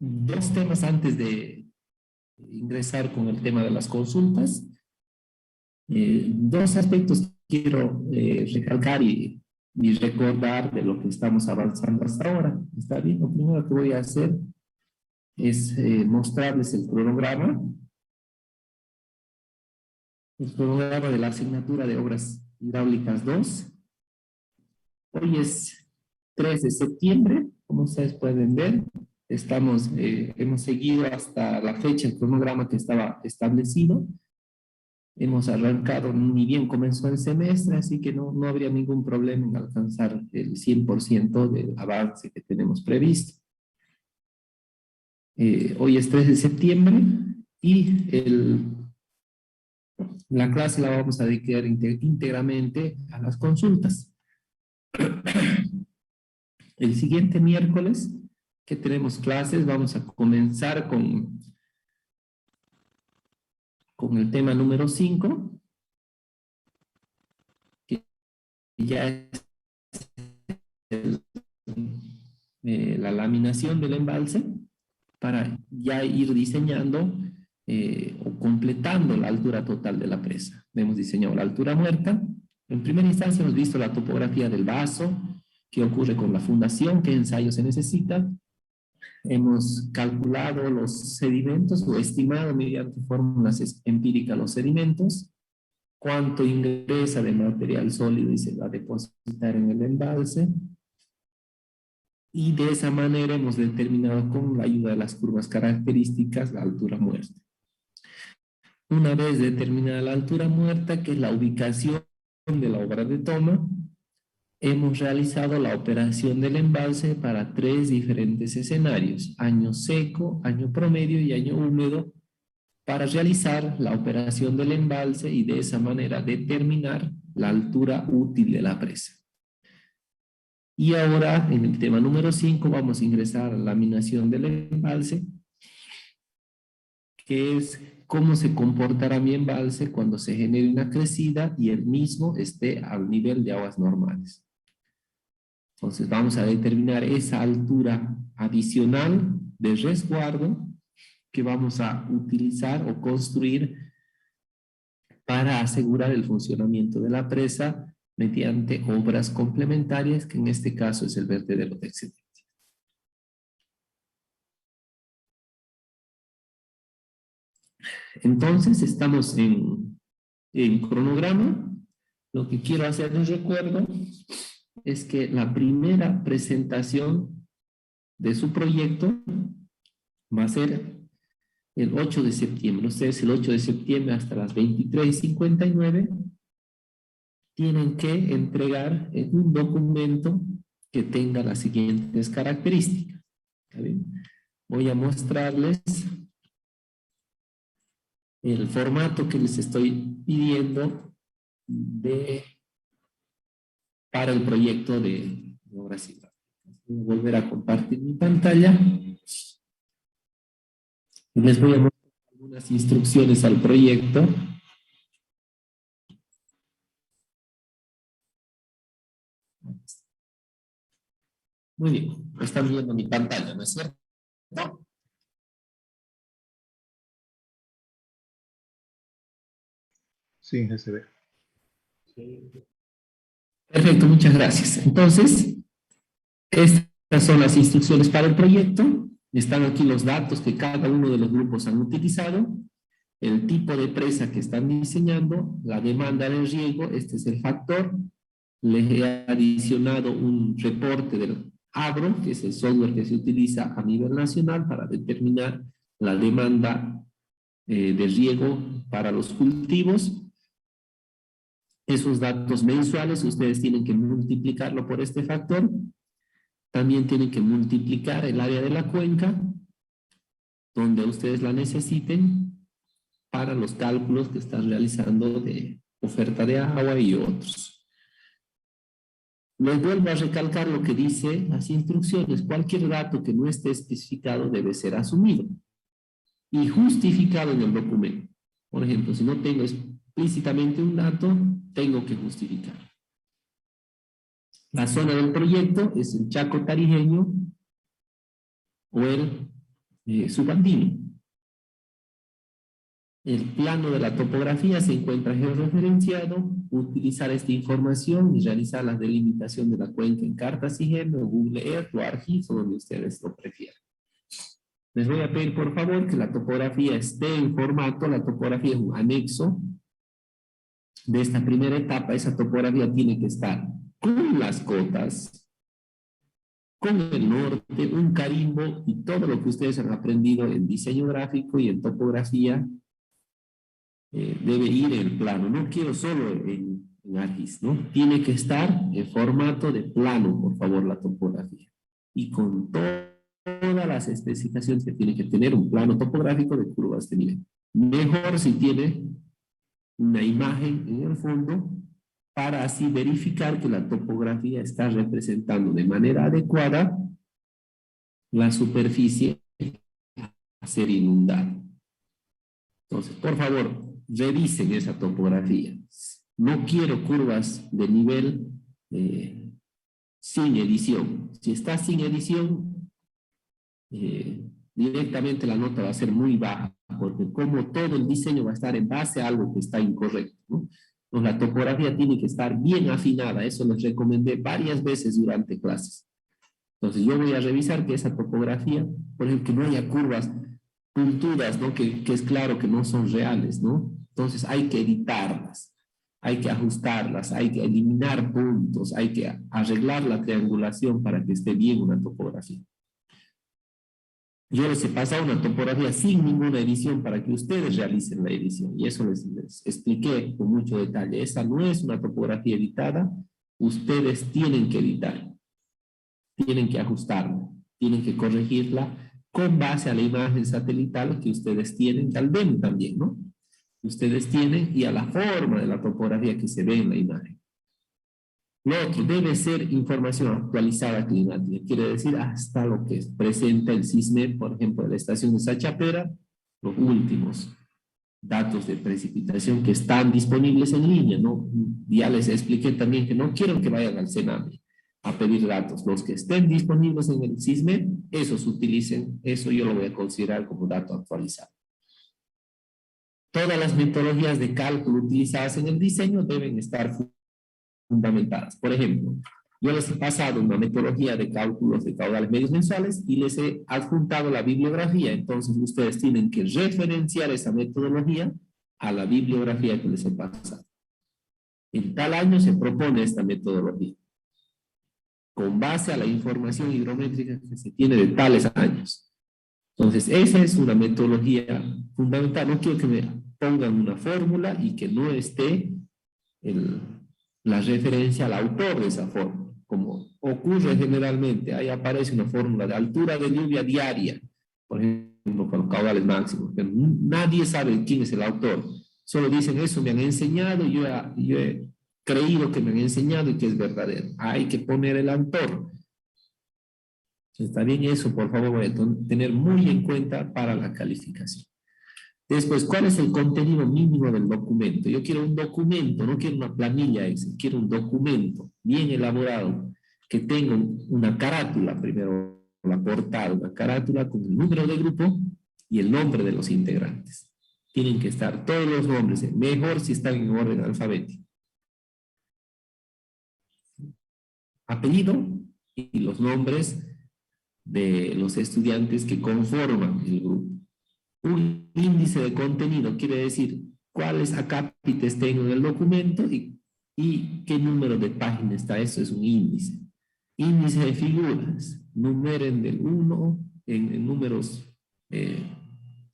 dos temas antes de ingresar con el tema de las consultas. Dos aspectos quiero recalcar y recordar de lo que estamos avanzando hasta ahora. ¿Está bien? Lo primero que voy a hacer es mostrarles el cronograma de la asignatura de Obras Hidráulicas 2. Hoy es 3 de septiembre, como ustedes pueden ver. Hemos seguido hasta la fecha el cronograma que estaba establecido. Hemos arrancado, ni bien comenzó el semestre, así que no habría ningún problema en alcanzar el 100% del avance que tenemos previsto. Hoy es 3 de septiembre y la clase la vamos a dedicar íntegramente a las consultas. El siguiente miércoles que tenemos clases, vamos a comenzar con el tema número 5, que ya es la laminación del embalse, para ya ir diseñando o completando la altura total de la presa. Hemos diseñado la altura muerta. En primera instancia hemos visto la topografía del vaso, qué ocurre con la fundación, qué ensayo se necesita. Hemos calculado los sedimentos o estimado mediante fórmulas empíricas los sedimentos, cuánto ingresa de material sólido y se va a depositar en el embalse. Y de esa manera hemos determinado con la ayuda de las curvas características la altura muerta. Una vez determinada la altura muerta, que es la ubicación de la obra de toma, hemos realizado la operación del embalse para 3 diferentes escenarios: año seco, año promedio y año húmedo, para realizar la operación del embalse y de esa manera determinar la altura útil de la presa. Y ahora, en el tema número 5, vamos a ingresar a la laminación del embalse, que es cómo se comportará mi embalse cuando se genere una crecida y el mismo esté al nivel de aguas normales. Entonces vamos a determinar esa altura adicional de resguardo que vamos a utilizar o construir para asegurar el funcionamiento de la presa mediante obras complementarias, que en este caso es el vertedero de excedentes. Entonces estamos en cronograma. Lo que quiero hacerles recuerdo es que la primera presentación de su proyecto va a ser el 8 de septiembre. Ustedes el 8 de septiembre hasta las 23:59 tienen que entregar un documento que tenga las siguientes características. ¿Está bien? Voy a mostrarles el formato que les estoy pidiendo para el proyecto de obras hidráulicas. Voy a volver a compartir mi pantalla. Les voy a mostrar algunas instrucciones al proyecto. Muy bien, están viendo mi pantalla, ¿no es cierto? Sí, ya se ve. Perfecto, muchas gracias. Entonces, estas son las instrucciones para el proyecto. Están aquí los datos que cada uno de los grupos han utilizado, el tipo de presa que están diseñando, la demanda de riego, este es el factor. Les he adicionado un reporte del Agro, que es el software que se utiliza a nivel nacional para determinar la demanda de riego para los cultivos. Esos datos mensuales ustedes tienen que multiplicarlo por este factor. También tienen que multiplicar el área de la cuenca, donde ustedes la necesiten, para los cálculos que están realizando de oferta de agua y otros. Les vuelvo a recalcar lo que dice las instrucciones. Cualquier dato que no esté especificado debe ser asumido y justificado en el documento. Por ejemplo, si no tengo explícitamente un dato, tengo que justificar. La zona del proyecto es el Chaco Tarijeño o el subandino. El plano de la topografía se encuentra georreferenciado. Utilizar esta información y realizar la delimitación de la cuenca en Cartasigen o Google Earth o ArcGIS o donde ustedes lo prefieran. Les voy a pedir por favor que la topografía esté en formato. La topografía es un anexo de esta primera etapa. Esa topografía tiene que estar con las cotas, con el norte, un carimbo y todo lo que ustedes han aprendido en diseño gráfico y en topografía debe ir en el plano. No quiero solo en ArcGIS, ¿no? Tiene que estar en formato de plano, por favor, la topografía. Y con todas las especificaciones que tiene que tener un plano topográfico de curvas de nivel. Mejor si tiene una imagen en el fondo para así verificar que la topografía está representando de manera adecuada la superficie a ser inundada. Entonces, por favor, revisen esa topografía. No quiero curvas de nivel sin edición. Si está sin edición, directamente la nota va a ser muy baja, porque como todo el diseño va a estar en base a algo que está incorrecto, ¿no? Pues la topografía tiene que estar bien afinada. Eso les recomendé varias veces durante clases. Entonces yo voy a revisar que esa topografía, por ejemplo, que no haya curvas punturas, ¿no? Que es claro que no son reales, ¿no? Entonces hay que editarlas, hay que ajustarlas, hay que eliminar puntos, hay que arreglar la triangulación para que esté bien una topografía. Yo les he pasado una topografía sin ninguna edición para que ustedes realicen la edición, y eso les expliqué con mucho detalle. Esa no es una topografía editada, ustedes tienen que editar, tienen que ajustarla, tienen que corregirla con base a la imagen satelital que ustedes tienen, al DEM también, ¿no? Ustedes tienen y a la forma de la topografía que se ve en la imagen. Lo otro, debe ser información actualizada climática, quiere decir hasta lo que presenta el SISMED, por ejemplo, de la estación de Sachapera, los últimos datos de precipitación que están disponibles en línea, ¿no? Ya les expliqué también que no quiero que vayan al CENAME a pedir datos. Los que estén disponibles en el SISMED, esos utilicen, eso yo lo voy a considerar como dato actualizado. Todas las metodologías de cálculo utilizadas en el diseño deben estar fundamentadas. Por ejemplo, yo les he pasado una metodología de cálculos de caudales medios mensuales y les he adjuntado la bibliografía. Entonces ustedes tienen que referenciar esa metodología a la bibliografía que les he pasado. En tal año se propone esta metodología, con base a la información hidrométrica que se tiene de tales años. Entonces, esa es una metodología fundamental. No quiero que me pongan una fórmula y que no esté la referencia al autor de esa fórmula, como ocurre generalmente. Ahí aparece una fórmula de altura de lluvia diaria, por ejemplo, con los caudales máximos. Pero nadie sabe quién es el autor. Solo dicen, eso me han enseñado, yo he creído que me han enseñado y que es verdadero. Hay que poner el autor. Está bien eso, por favor, voy a tener muy en cuenta para la calificación. Después, ¿cuál es el contenido mínimo del documento? Yo quiero un documento, no quiero una planilla Excel, quiero un documento bien elaborado, que tenga una carátula, primero la portada, una carátula con el número de grupo y el nombre de los integrantes. Tienen que estar todos los nombres, mejor si están en orden alfabético. Apellido y los nombres de los estudiantes que conforman el grupo. Un índice de contenido quiere decir cuáles acápites tengo en el documento y qué número de página está. Eso es un índice. Índice de figuras, numeren del 1 en números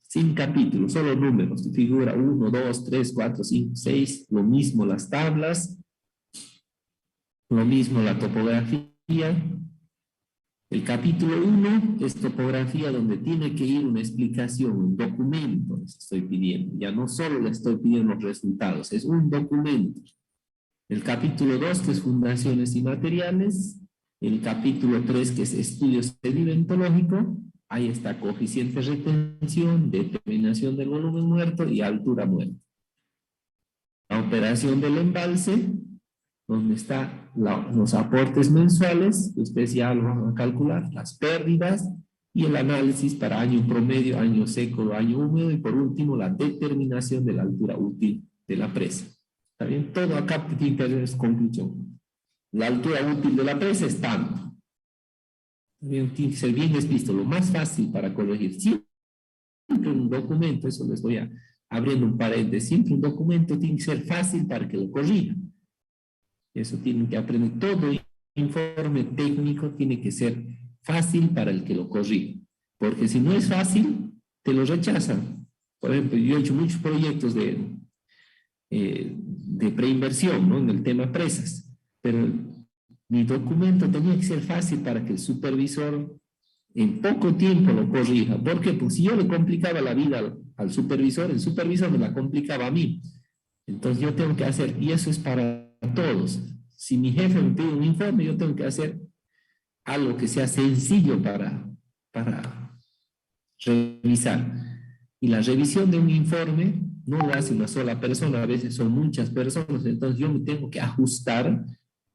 sin capítulos, solo números. Figura 1, 2, 3, 4, 5, 6, lo mismo las tablas, lo mismo la topografía. El capítulo 1 es topografía, donde tiene que ir una explicación, un documento les estoy pidiendo. Ya no solo le estoy pidiendo los resultados, es un documento. El capítulo 2, que es fundaciones y materiales. El capítulo 3, que es estudios sedimentológico. Ahí está coeficiente de retención, determinación del volumen muerto y altura muerta. La operación del embalse, donde están los aportes mensuales, que ustedes ya lo van a calcular, las pérdidas y el análisis para año promedio, año seco, año húmedo, y por último la determinación de la altura útil de la presa. ¿Está bien? Todo acá tiene que hacer conclusión. La altura útil de la presa es tanto. Tiene que ser bien explícito, lo más fácil para corregir. Siempre un documento, eso les voy abriendo un paréntesis, siempre un documento tiene que ser fácil para que lo corrijan. Eso tienen que aprender. Todo informe técnico tiene que ser fácil para el que lo corrija. Porque si no es fácil, te lo rechazan. Por ejemplo, yo he hecho muchos proyectos de preinversión, ¿no? En el tema presas. Pero mi documento tenía que ser fácil para que el supervisor en poco tiempo lo corrija. ¿Por qué? Pues si yo le complicaba la vida al supervisor, el supervisor me la complicaba a mí. Entonces yo tengo que hacer, y eso es para todos. Si mi jefe me pide un informe, yo tengo que hacer algo que sea sencillo para revisar. Y la revisión de un informe no lo hace una sola persona, a veces son muchas personas, entonces yo me tengo que ajustar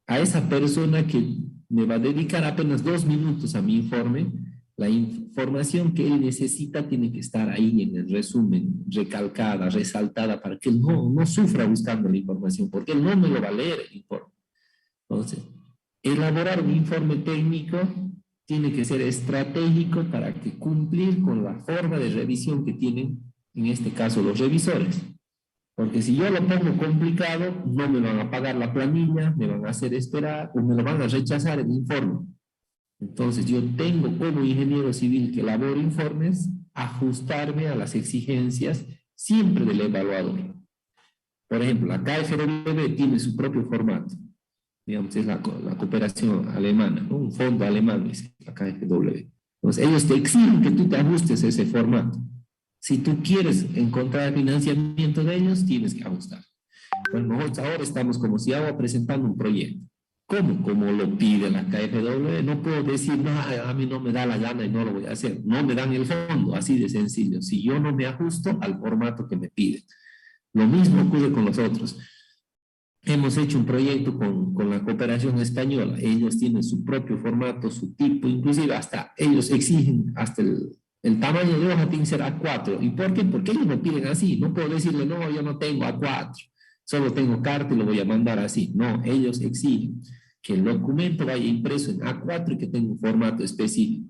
a esa persona que me va a dedicar apenas 2 minutos a mi informe. La información que él necesita tiene que estar ahí en el resumen, recalcada, resaltada, para que él no sufra buscando la información, porque él no me lo va a leer el informe. Entonces, elaborar un informe técnico tiene que ser estratégico para que cumplir con la forma de revisión que tienen, en este caso, los revisores. Porque si yo lo pongo complicado, no me van a pagar la planilla, me van a hacer esperar o me lo van a rechazar el informe. Entonces yo tengo como ingeniero civil que elaboro informes, ajustarme a las exigencias siempre del evaluador. Por ejemplo, la KfW tiene su propio formato. Digamos, es la cooperación alemana, ¿no? Un fondo alemán, es la KfW. Entonces ellos te exigen que tú te ajustes a ese formato. Si tú quieres encontrar financiamiento de ellos, tienes que ajustar. Bueno, nosotros ahora estamos como si hago presentando un proyecto. ¿Cómo? Como lo pide la KfW. No puedo decir, no, a mí no me da la gana y no lo voy a hacer. No me dan el fondo, así de sencillo. Si yo no me ajusto al formato que me piden. Lo mismo ocurre con los otros. Hemos hecho un proyecto con la cooperación española. Ellos tienen su propio formato, su tipo, inclusive hasta ellos exigen hasta el tamaño de hoja tiene que ser A4. ¿Y por qué? Porque ellos lo piden así. No puedo decirle, no, yo no tengo A4. Solo tengo carta y lo voy a mandar así. No, ellos exigen que el documento vaya impreso en A4 y que tenga un formato específico.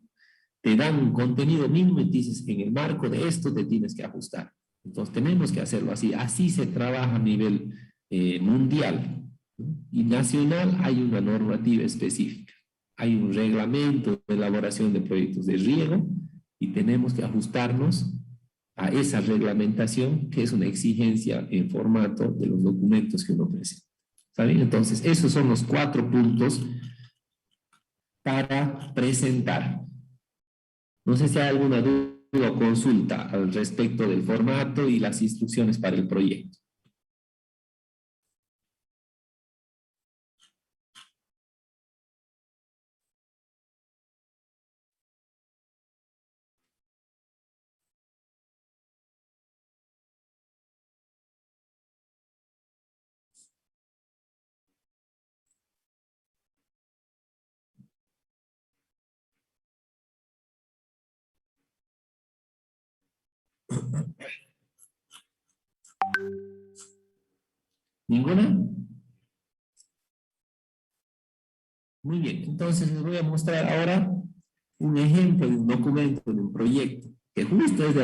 Te dan un contenido mínimo y dices, en el marco de esto te tienes que ajustar. Entonces tenemos que hacerlo así. Así se trabaja a nivel mundial. Y nacional hay una normativa específica. Hay un reglamento de elaboración de proyectos de riego y tenemos que ajustarnos a esa reglamentación que es una exigencia en formato de los documentos que uno presenta. ¿Está bien? Entonces, esos son los 4 puntos para presentar. No sé si hay alguna duda o consulta al respecto del formato y las instrucciones para el proyecto. ¿Ninguna? Muy bien, entonces les voy a mostrar ahora un ejemplo de un documento, de un proyecto, que justo es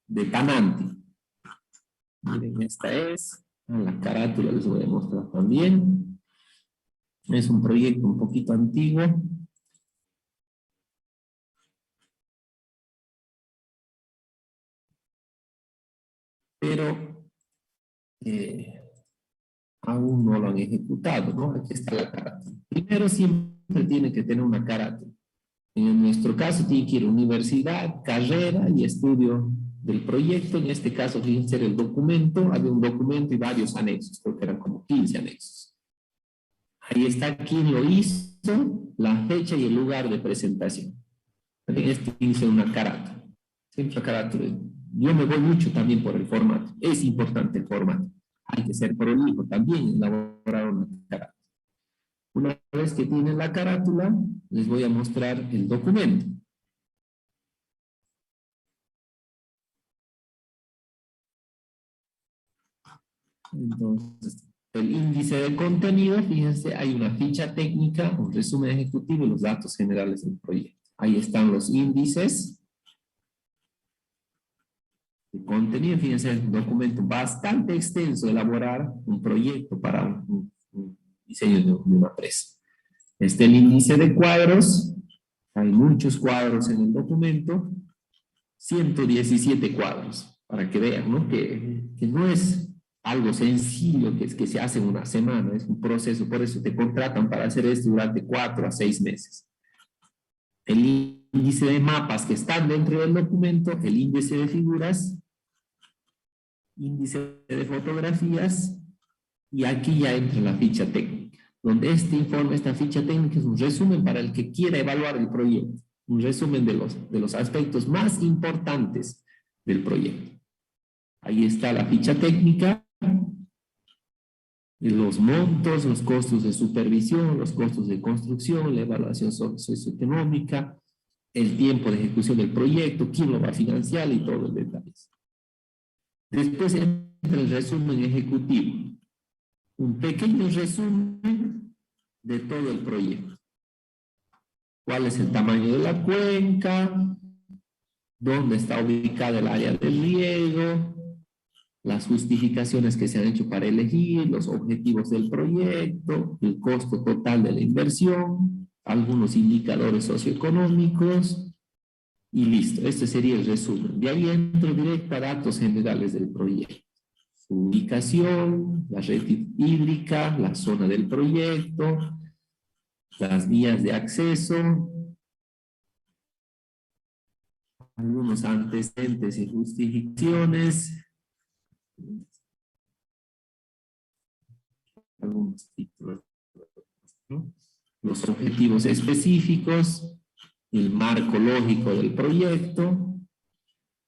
de Pananti. Miren, esta es, la carátula les voy a mostrar también. Es un proyecto un poquito antiguo. Pero aún no lo han ejecutado, ¿no? Aquí está la carátula. Primero siempre tiene que tener una carátula. En nuestro caso tiene que ir a universidad, carrera y estudio del proyecto. En este caso, fíjense el documento, había un documento y varios anexos, creo que eran como 15 anexos. Ahí está quién lo hizo, la fecha y el lugar de presentación. Este dice una carátula. Siempre la carátula. Yo me voy mucho también por el formato. Es importante el formato. Hay que ser prolijo también elaborar una carátula. Una vez que tienen la carátula, les voy a mostrar el documento. Entonces, el índice de contenido, fíjense, hay una ficha técnica, un resumen ejecutivo y los datos generales del proyecto. Ahí están los índices de contenido. Fíjense, es un documento bastante extenso elaborar un proyecto para un diseño de una empresa. Este es el índice de cuadros. Hay muchos cuadros en el documento. 117 cuadros, para que vean, ¿no? Que no es algo sencillo que se hace en una semana, es un proceso, por eso te contratan para hacer esto durante 4 a 6 meses. El índice de mapas que están dentro del documento, el índice de figuras, índice de fotografías, y aquí ya entra la ficha técnica, donde este informe, esta ficha técnica es un resumen para el que quiera evaluar el proyecto, un resumen de los aspectos más importantes del proyecto. Ahí está la ficha técnica, los montos, los costos de supervisión, los costos de construcción, la evaluación socioeconómica, el tiempo de ejecución del proyecto, quién lo va a financiar y todo el detalle. Después entra el resumen ejecutivo, un pequeño resumen de todo el proyecto. ¿Cuál es el tamaño de la cuenca? ¿Dónde está ubicada el área de riego? Las justificaciones que se han hecho para elegir, los objetivos del proyecto, el costo total de la inversión, algunos indicadores socioeconómicos, y listo. Este sería el resumen. De ahí entro directo a datos generales del proyecto. Su ubicación, la red hídrica, la zona del proyecto, las vías de acceso, algunos antecedentes y justificaciones, algunos títulos, ¿no? Los objetivos específicos, el marco lógico del proyecto,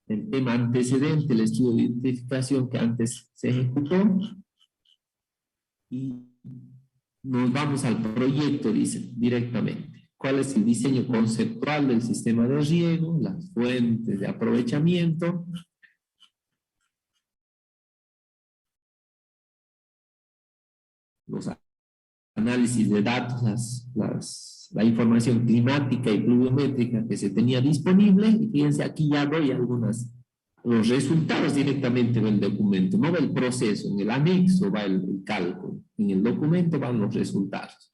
el tema antecedente, el estudio de identificación que antes se ejecutó, y nos vamos al proyecto, dice, directamente. ¿Cuál es el diseño conceptual del sistema de riego? Las fuentes de aprovechamiento. Los análisis de datos, la información climática y pluviométrica que se tenía disponible. Y fíjense, aquí ya doy los resultados directamente del documento. No va el proceso, en el anexo va el cálculo. En el documento van los resultados.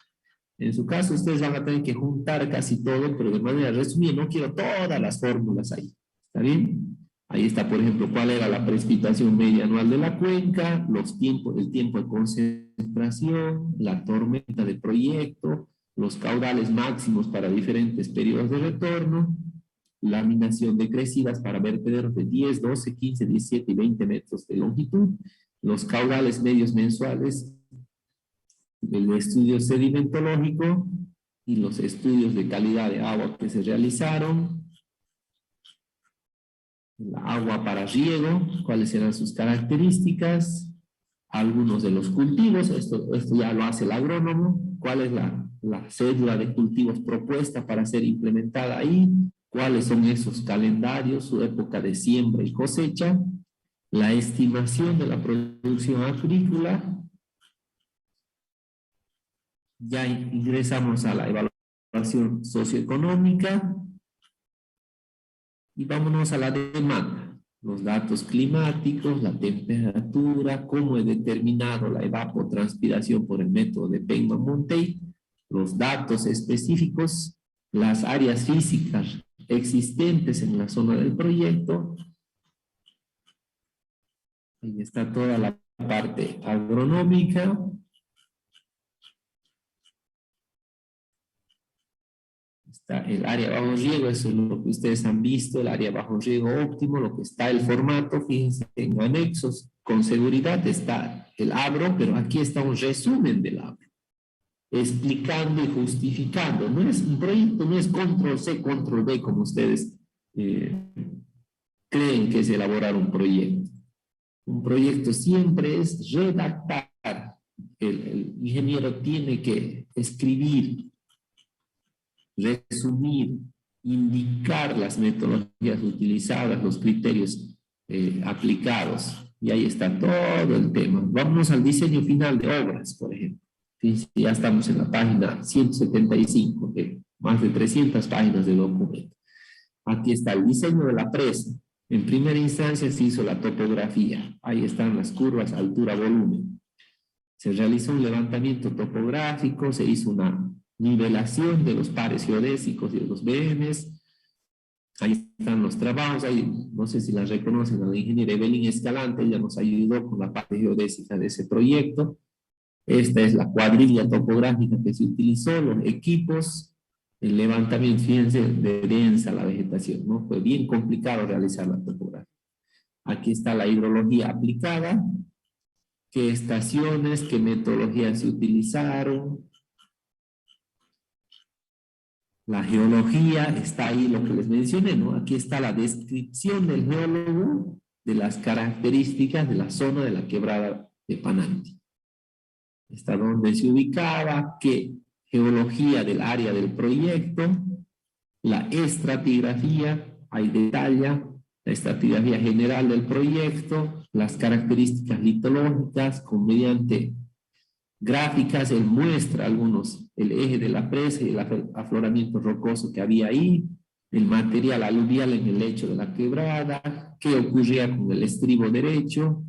En su caso, ustedes van a tener que juntar casi todo, pero de manera resumida, no quiero todas las fórmulas ahí. ¿Está bien? Ahí está, por ejemplo, cuál era la precipitación media anual de la cuenca, el tiempo de concentración, la tormenta de proyecto, los caudales máximos para diferentes periodos de retorno, laminación de crecidas para vertederos de 10, 12, 15, 17 y 20 metros de longitud, los caudales medios mensuales, el estudio sedimentológico y los estudios de calidad de agua que se realizaron, el agua para riego, cuáles eran sus características, algunos de los cultivos, esto ya lo hace el agrónomo, cuál es la cédula de cultivos propuesta para ser implementada ahí, cuáles son esos calendarios, su época de siembra y cosecha, la estimación de la producción agrícola. Ya ingresamos a la evaluación socioeconómica y vámonos a la demanda. Los datos climáticos, la temperatura, cómo he determinado la evapotranspiración por el método de Penman-Monteith, los datos específicos, las áreas físicas existentes en la zona del proyecto. Ahí está toda la parte agronómica. Está el área bajo riego, eso es lo que ustedes han visto, el área bajo riego óptimo, lo que está el formato, fíjense en anexos, con seguridad está el ABRO, pero aquí está un resumen del ABRO, explicando y justificando. No es un proyecto, no es control C, control V, como ustedes creen que es elaborar un proyecto. Un proyecto siempre es redactar. El ingeniero tiene que escribir, resumir, indicar las metodologías utilizadas, los criterios aplicados. Y ahí está todo el tema. Vamos al diseño final de obras, por ejemplo. Fíjense, ya estamos en la página 175, de más de 300 páginas de documento. Aquí está el diseño de la presa. En primera instancia se hizo la topografía. Ahí están las curvas, altura, volumen. Se realizó un levantamiento topográfico, se hizo una nivelación de los pares geodésicos y de los BMs. Ahí están los trabajos, ahí no sé si la reconocen, la ingeniera Evelyn Escalante, ella nos ayudó con la parte geodésica de ese proyecto. Esta es la cuadrilla topográfica que se utilizó, los equipos, el levantamiento, fíjense, de densa la vegetación, ¿no? Fue bien complicado realizar la topografía. Aquí está la hidrología aplicada, qué estaciones, qué metodologías se utilizaron. La geología, está ahí lo que les mencioné, ¿no? Aquí está la descripción del geólogo de las características de la zona de la quebrada de Pananti. Está donde se ubicaba, qué geología del área del proyecto, la estratigrafía, ahí detalla la estratigrafía general del proyecto, las características litológicas, con mediante gráficas, él muestra algunos, el eje de la presa y el afloramiento rocoso que había ahí, el material aluvial en el lecho de la quebrada, qué ocurría con el estribo derecho,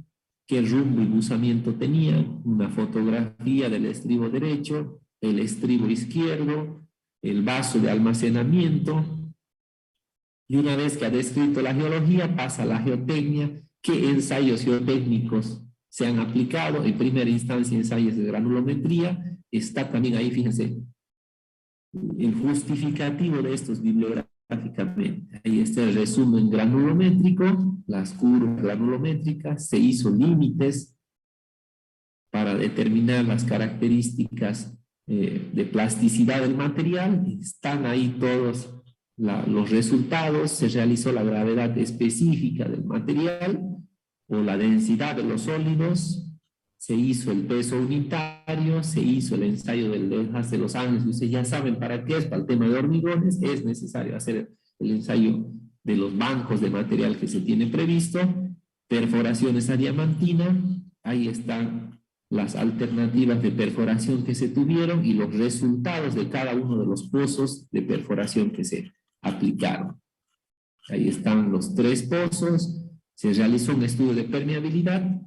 qué rumbo y buzamiento tenía, una fotografía del estribo derecho, el estribo izquierdo, el vaso de almacenamiento, y una vez que ha descrito la geología, pasa a la geotecnia, qué ensayos geotécnicos se han aplicado, en primera instancia ensayos de granulometría, está también ahí, fíjense, el justificativo de estos bibliográficamente. Ahí está el resumen granulométrico, las curvas granulométricas, se hizo límites para determinar las características de plasticidad del material, están ahí todos los resultados, se realizó la gravedad específica del material o la densidad de los sólidos, se hizo el peso unitario, se hizo el ensayo del desgaste de los ángulos. Ustedes ya saben para qué es, para el tema de hormigones, es necesario hacer el ensayo de los bancos de material que se tiene previsto, perforaciones a diamantina, ahí están las alternativas de perforación que se tuvieron y los resultados de cada uno de los pozos de perforación que se aplicaron. Ahí están los 3 pozos, se realizó un estudio de permeabilidad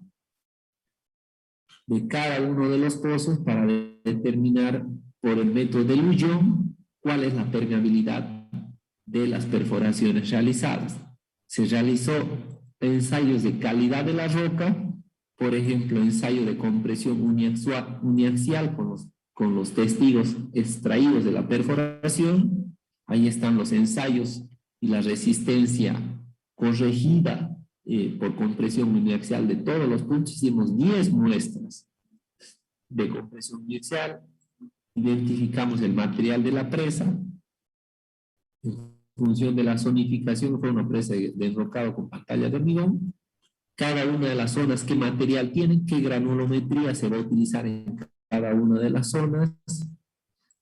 de cada uno de los pozos para determinar por el método de Luyon cuál es la permeabilidad de las perforaciones realizadas. Se realizó ensayos de calidad de la roca, por ejemplo, ensayo de compresión uniaxial con los testigos extraídos de la perforación. Ahí están los ensayos y la resistencia corregida por compresión uniaxial de todos los puntos. Hicimos 10 muestras de compresión uniaxial, identificamos el material de la presa, en función de la zonificación fue una presa de enrocado con pantalla de hormigón, cada una de las zonas qué material tienen, qué granulometría se va a utilizar en cada una de las zonas,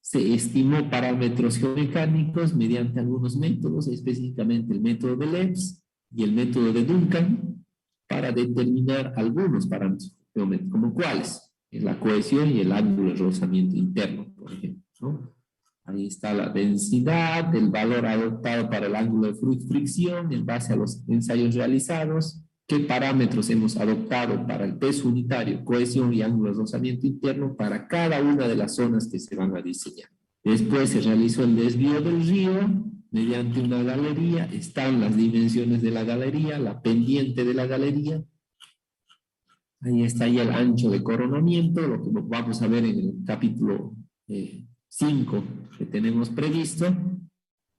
se estimó parámetros geomecánicos mediante algunos métodos, específicamente el método de Lebs y el método de Duncan, para determinar algunos parámetros geométricos, como cuáles, la cohesión y el ángulo de rozamiento interno, por ejemplo, ¿no? Ahí está la densidad, el valor adoptado para el ángulo de fricción en base a los ensayos realizados, qué parámetros hemos adoptado para el peso unitario, cohesión y ángulo de rozamiento interno para cada una de las zonas que se van a diseñar. Después se realizó el desvío del río mediante una galería, están las dimensiones de la galería, la pendiente de la galería, ahí está ya el ancho de coronamiento, lo que vamos a ver en el capítulo 5 que tenemos previsto.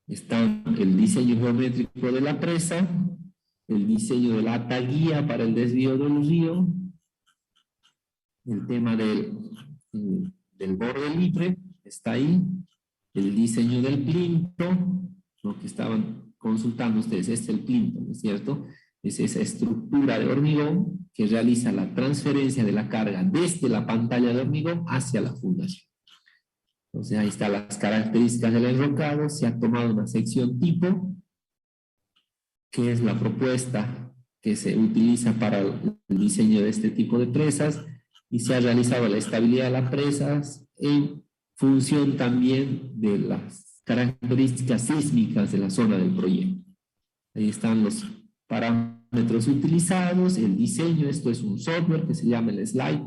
Está el diseño geométrico de la presa, el diseño de la ataguía para el desvío del río, el tema del borde libre, está ahí, el diseño del plinto, lo que estaban consultando ustedes, este es el plinto, ¿no es cierto? Es esa estructura de hormigón que realiza la transferencia de la carga desde la pantalla de hormigón hacia la fundación. Entonces ahí están las características del enrocado, se ha tomado una sección tipo, que es la propuesta que se utiliza para el diseño de este tipo de presas y se ha realizado la estabilidad de las presas en función también de las características sísmicas de la zona del proyecto. Ahí están los parámetros utilizados, el diseño. Esto es un software que se llama el Slide,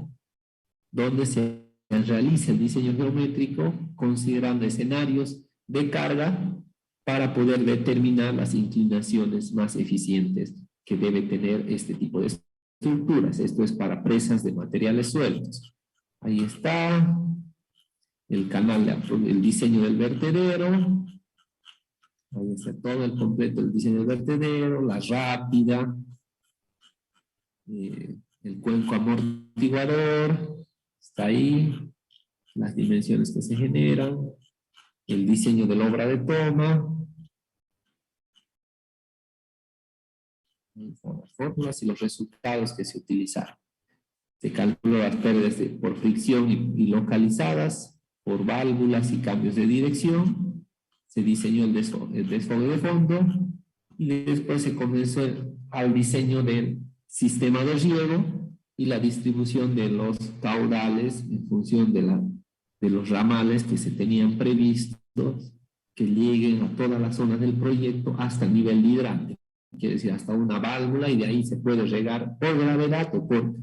donde se realiza el diseño geométrico considerando escenarios de carga para poder determinar las inclinaciones más eficientes que debe tener este tipo de estructuras. Esto es para presas de materiales sueltos. Ahí está el canal, el diseño del vertedero. Ahí está todo el completo del diseño del vertedero, la rápida, el cuenco amortiguador, está ahí, las dimensiones que se generan, el diseño de la obra de toma, las fórmulas y los resultados que se utilizaron. Se calculó las pérdidas por fricción y localizadas, por válvulas y cambios de dirección. Se diseñó el desfogue de fondo y después se comenzó al diseño del sistema de riego y la distribución de los caudales en función de los ramales que se tenían previstos que lleguen a todas las zonas del proyecto hasta el nivel de hidrante. Quiere decir, hasta una válvula, y de ahí se puede regar por gravedad o por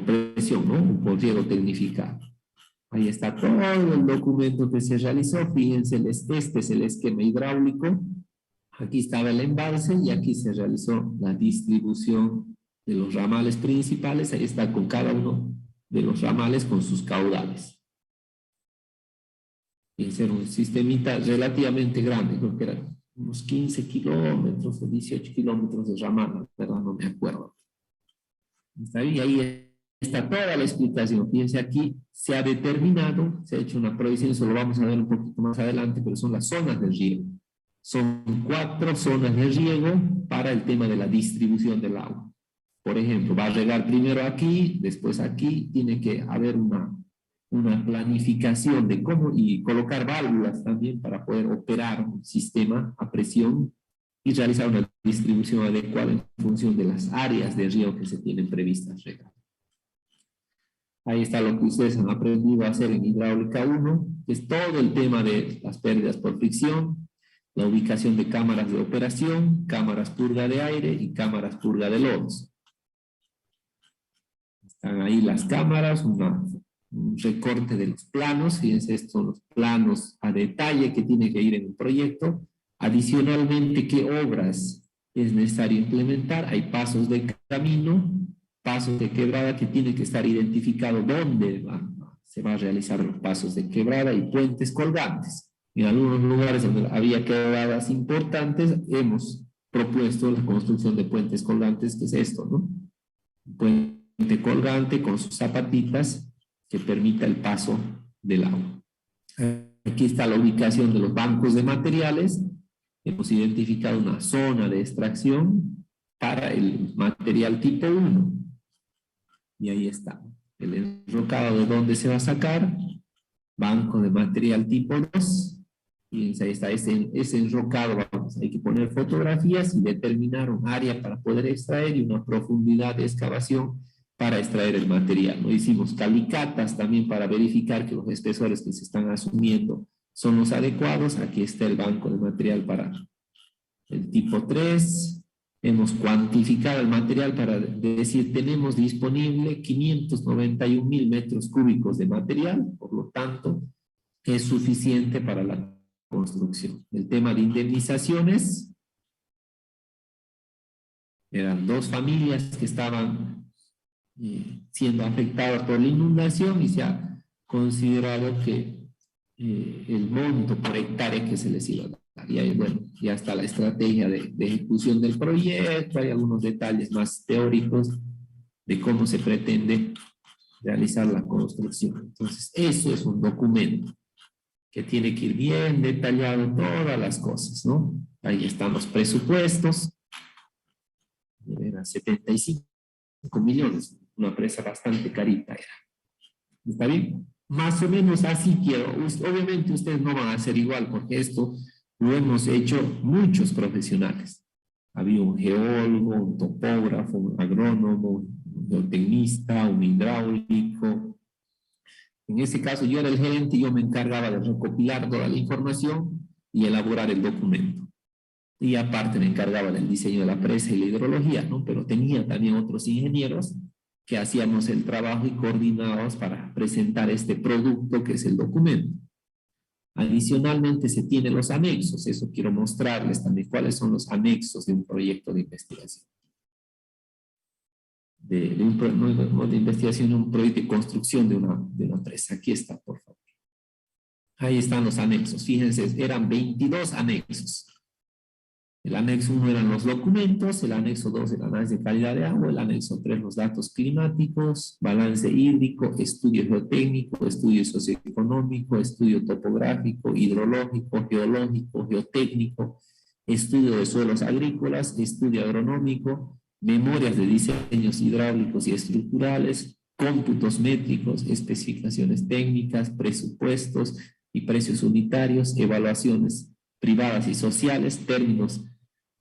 presión, ¿no? O por riego tecnificado. Ahí está todo el documento que se realizó. Fíjense, este es el esquema hidráulico. Aquí estaba el embalse y aquí se realizó la distribución de los ramales principales. Ahí está con cada uno de los ramales con sus caudales. Fíjense, era un sistemita relativamente grande, creo que eran unos 15 kilómetros o 18 kilómetros de ramal, ¿verdad? No me acuerdo. Está bien, ahí está toda la explicación. Fíjense, aquí se ha determinado, se ha hecho una provisión, eso lo vamos a ver un poquito más adelante, pero son las zonas de riego. Son 4 zonas de riego para el tema de la distribución del agua. Por ejemplo, va a regar primero aquí, después aquí, tiene que haber una planificación de cómo, y colocar válvulas también para poder operar un sistema a presión y realizar una distribución adecuada en función de las áreas de riego que se tienen previstas regar. Ahí está lo que ustedes han aprendido a hacer en hidráulica 1, que es todo el tema de las pérdidas por fricción, la ubicación de cámaras de operación, cámaras purga de aire y cámaras purga de lodos. Están ahí las cámaras, un recorte de los planos. Fíjense, estos son los planos a detalle que tiene que ir en el proyecto. Adicionalmente, ¿qué obras es necesario implementar? Hay pasos de camino, pasos de quebrada que tiene que estar identificado dónde se va a realizar los pasos de quebrada, y puentes colgantes. En algunos lugares donde había quebradas importantes, hemos propuesto la construcción de puentes colgantes, que es esto, ¿no? Un puente colgante con sus zapatitas que permita el paso del agua. Aquí está la ubicación de los bancos de materiales. Hemos identificado una zona de extracción para el material tipo 1. Y ahí está. El enrocado de dónde se va a sacar. Banco de material tipo 2. Fíjense, ahí está ese enrocado. Hay que poner fotografías y determinar un área para poder extraer y una profundidad de excavación para extraer el material. ¿No? Hicimos calicatas también para verificar que los espesores que se están asumiendo son los adecuados. Aquí está el banco de material para el tipo 3. Hemos cuantificado el material para decir, tenemos disponible 591,000 metros cúbicos de material, por lo tanto, es suficiente para la construcción. El tema de indemnizaciones, eran 2 familias que estaban siendo afectadas por la inundación, y se ha considerado que el monto por hectárea que se les iba a dar. Y ahí, bueno, ya está la estrategia de ejecución del proyecto. Hay algunos detalles más teóricos de cómo se pretende realizar la construcción. Entonces, eso es un documento que tiene que ir bien detallado todas las cosas, ¿no? Ahí están los presupuestos. Eran 75 millones, una presa bastante carita era. ¿Está bien? Más o menos así quiero. Obviamente ustedes no van a hacer igual, porque esto lo hemos hecho muchos profesionales. Había un geólogo, un topógrafo, un agrónomo, un geotecnista, un hidráulico. En ese caso yo era el gerente y yo me encargaba de recopilar toda la información y elaborar el documento. Y aparte me encargaba del diseño de la presa y la hidrología, ¿no? Pero tenía también otros ingenieros que hacíamos el trabajo y coordinábamos para presentar este producto que es el documento. Adicionalmente se tienen los anexos, eso quiero mostrarles también cuáles son los anexos de un proyecto de investigación. No de investigación, un proyecto de construcción de una presa. Aquí está, por favor. Ahí están los anexos, fíjense, eran 22 anexos. El anexo 1 eran los documentos, el anexo 2 el análisis de calidad de agua, el anexo 3 los datos climáticos, balance hídrico, estudio geotécnico, estudio socioeconómico, estudio topográfico, hidrológico, geológico, geotécnico, estudio de suelos agrícolas, estudio agronómico, memorias de diseños hidráulicos y estructurales, cómputos métricos, especificaciones técnicas, presupuestos y precios unitarios, evaluaciones privadas y sociales, términos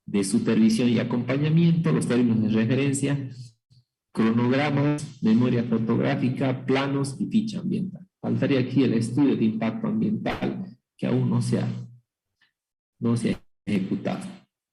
de supervisión y acompañamiento, los términos de referencia, cronogramas, memoria fotográfica, planos y ficha ambiental. Faltaría aquí el estudio de impacto ambiental que aún no se ha ejecutado.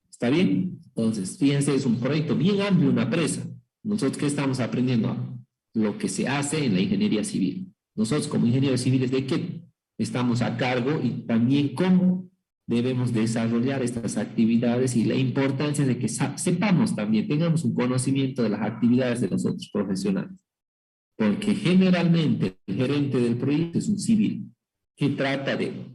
¿Está bien? Entonces, fíjense, es un proyecto bien amplio, una presa. Nosotros, ¿qué estamos aprendiendo? Lo que se hace en la ingeniería civil. Nosotros como ingenieros civiles, ¿de qué estamos a cargo? Y también cómo debemos desarrollar estas actividades y la importancia de que sepamos también, tengamos un conocimiento de las actividades de los otros profesionales. Porque generalmente el gerente del proyecto es un civil que trata de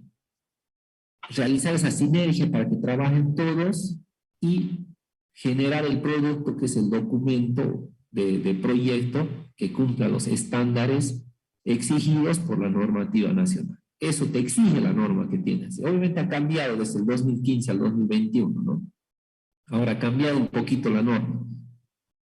realizar esa sinergia para que trabajen todos y generar el producto que es el documento de proyecto que cumpla los estándares exigidos por la normativa nacional. Eso te exige la norma que tienes. Obviamente ha cambiado desde el 2015 al 2021, ¿no? Ahora ha cambiado un poquito la norma.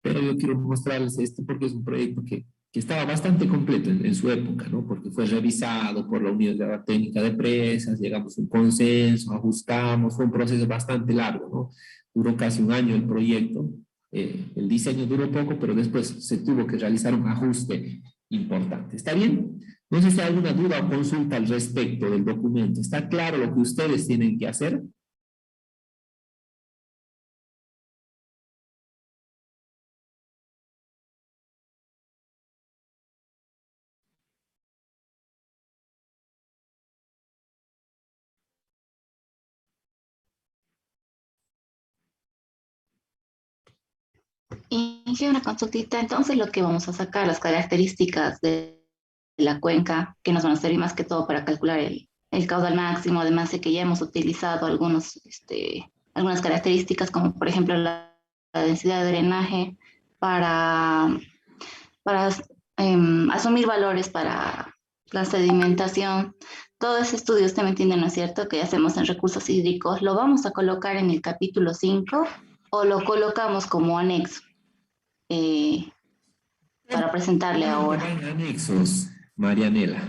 Pero yo quiero mostrarles esto porque es un proyecto que estaba bastante completo en su época, ¿no? Porque fue revisado por la Unidad Técnica de Presas, llegamos a un consenso, ajustamos, fue un proceso bastante largo, ¿no? Duró casi un año el proyecto. El diseño duró poco, pero después se tuvo que realizar un ajuste importante. ¿Está bien? No sé si hay alguna duda o consulta al respecto del documento. ¿Está claro lo que ustedes tienen que hacer? Inge, una consultita. Entonces, lo que vamos a sacar, las características de la cuenca, que nos van a servir más que todo para calcular el caudal máximo. Además de que ya hemos utilizado algunas características, como por ejemplo la densidad de drenaje, para, para asumir valores para la sedimentación. Todo ese estudio, usted me entiende, ¿no es cierto?, que hacemos en recursos hídricos. ¿Lo vamos a colocar en el capítulo 5 o lo colocamos como anexo? eh, para presentarle ahora. Van anexos, Marianela,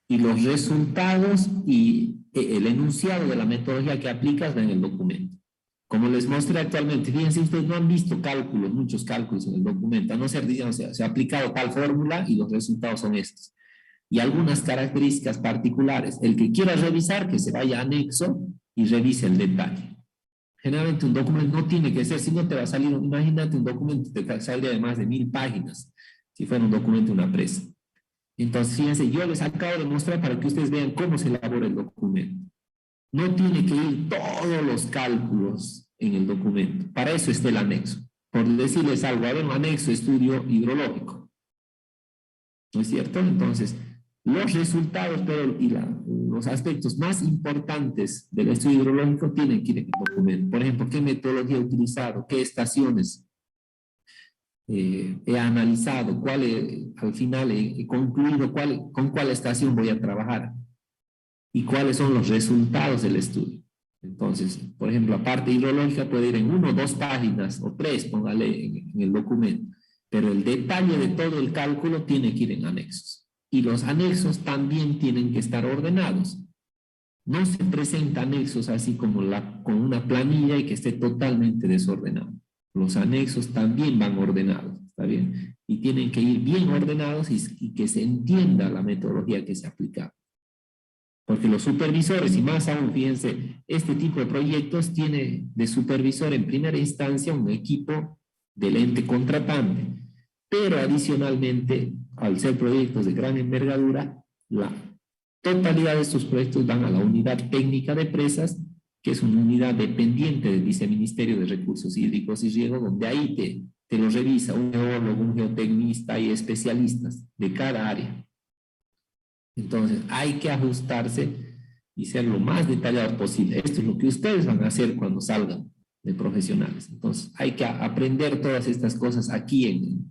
y los resultados y el enunciado de la metodología que aplicas en el documento. Como les mostré actualmente, fíjense, ustedes no han visto cálculos, muchos cálculos en el documento, a no ser, digamos, se ha aplicado tal fórmula y los resultados son estos. Y algunas características particulares. El que quiera revisar, que se vaya a anexo y revise el detalle. Generalmente un documento no tiene que ser, si no te va a salir, imagínate un documento que te saldría de más de 1000 páginas, si fuera un documento de una presa. Entonces, fíjense, yo les acabo de mostrar para que ustedes vean cómo se elabora el documento. No tiene que ir todos los cálculos en el documento. Para eso está el anexo. Por decirles algo, hay un anexo estudio hidrológico. ¿No es cierto? Entonces, los resultados los aspectos más importantes del estudio hidrológico tienen que ir en el documento. Por ejemplo, qué metodología he utilizado, qué estaciones he analizado, al final he concluido con cuál estación voy a trabajar y cuáles son los resultados del estudio. Entonces, por ejemplo, la parte hidrológica puede ir en 1 o 2 páginas o 3, póngale en el documento, pero el detalle de todo el cálculo tiene que ir en anexos. Y los anexos también tienen que estar ordenados. No se presenta anexos así como con una planilla y que esté totalmente desordenado. Los anexos también van ordenados, ¿está bien? Y tienen que ir bien ordenados y que se entienda la metodología que se aplica. Porque los supervisores, y más aún, fíjense, este tipo de proyectos tiene de supervisor en primera instancia un equipo del ente contratante, pero adicionalmente, al ser proyectos de gran envergadura, la totalidad de estos proyectos van a la unidad técnica de presas, que es una unidad dependiente del Viceministerio de Recursos Hídricos y Riego, donde ahí te lo revisa un geólogo, un geotecnista y especialistas de cada área. Entonces, hay que ajustarse y ser lo más detallado posible. Esto es lo que ustedes van a hacer cuando salgan de profesionales. Entonces, hay que aprender todas estas cosas aquí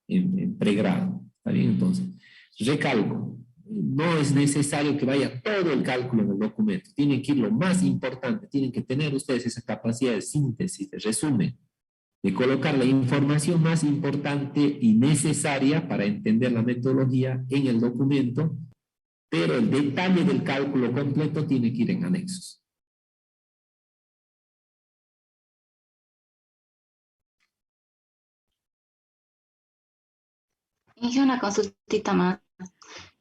en pregrado. ¿Está bien? Entonces, recalco, no es necesario que vaya todo el cálculo en el documento. Tienen que ir lo más importante. Tienen que tener ustedes esa capacidad de síntesis, de resumen, de colocar la información más importante y necesaria para entender la metodología en el documento, pero el detalle del cálculo completo tiene que ir en anexos. Hice una consultita más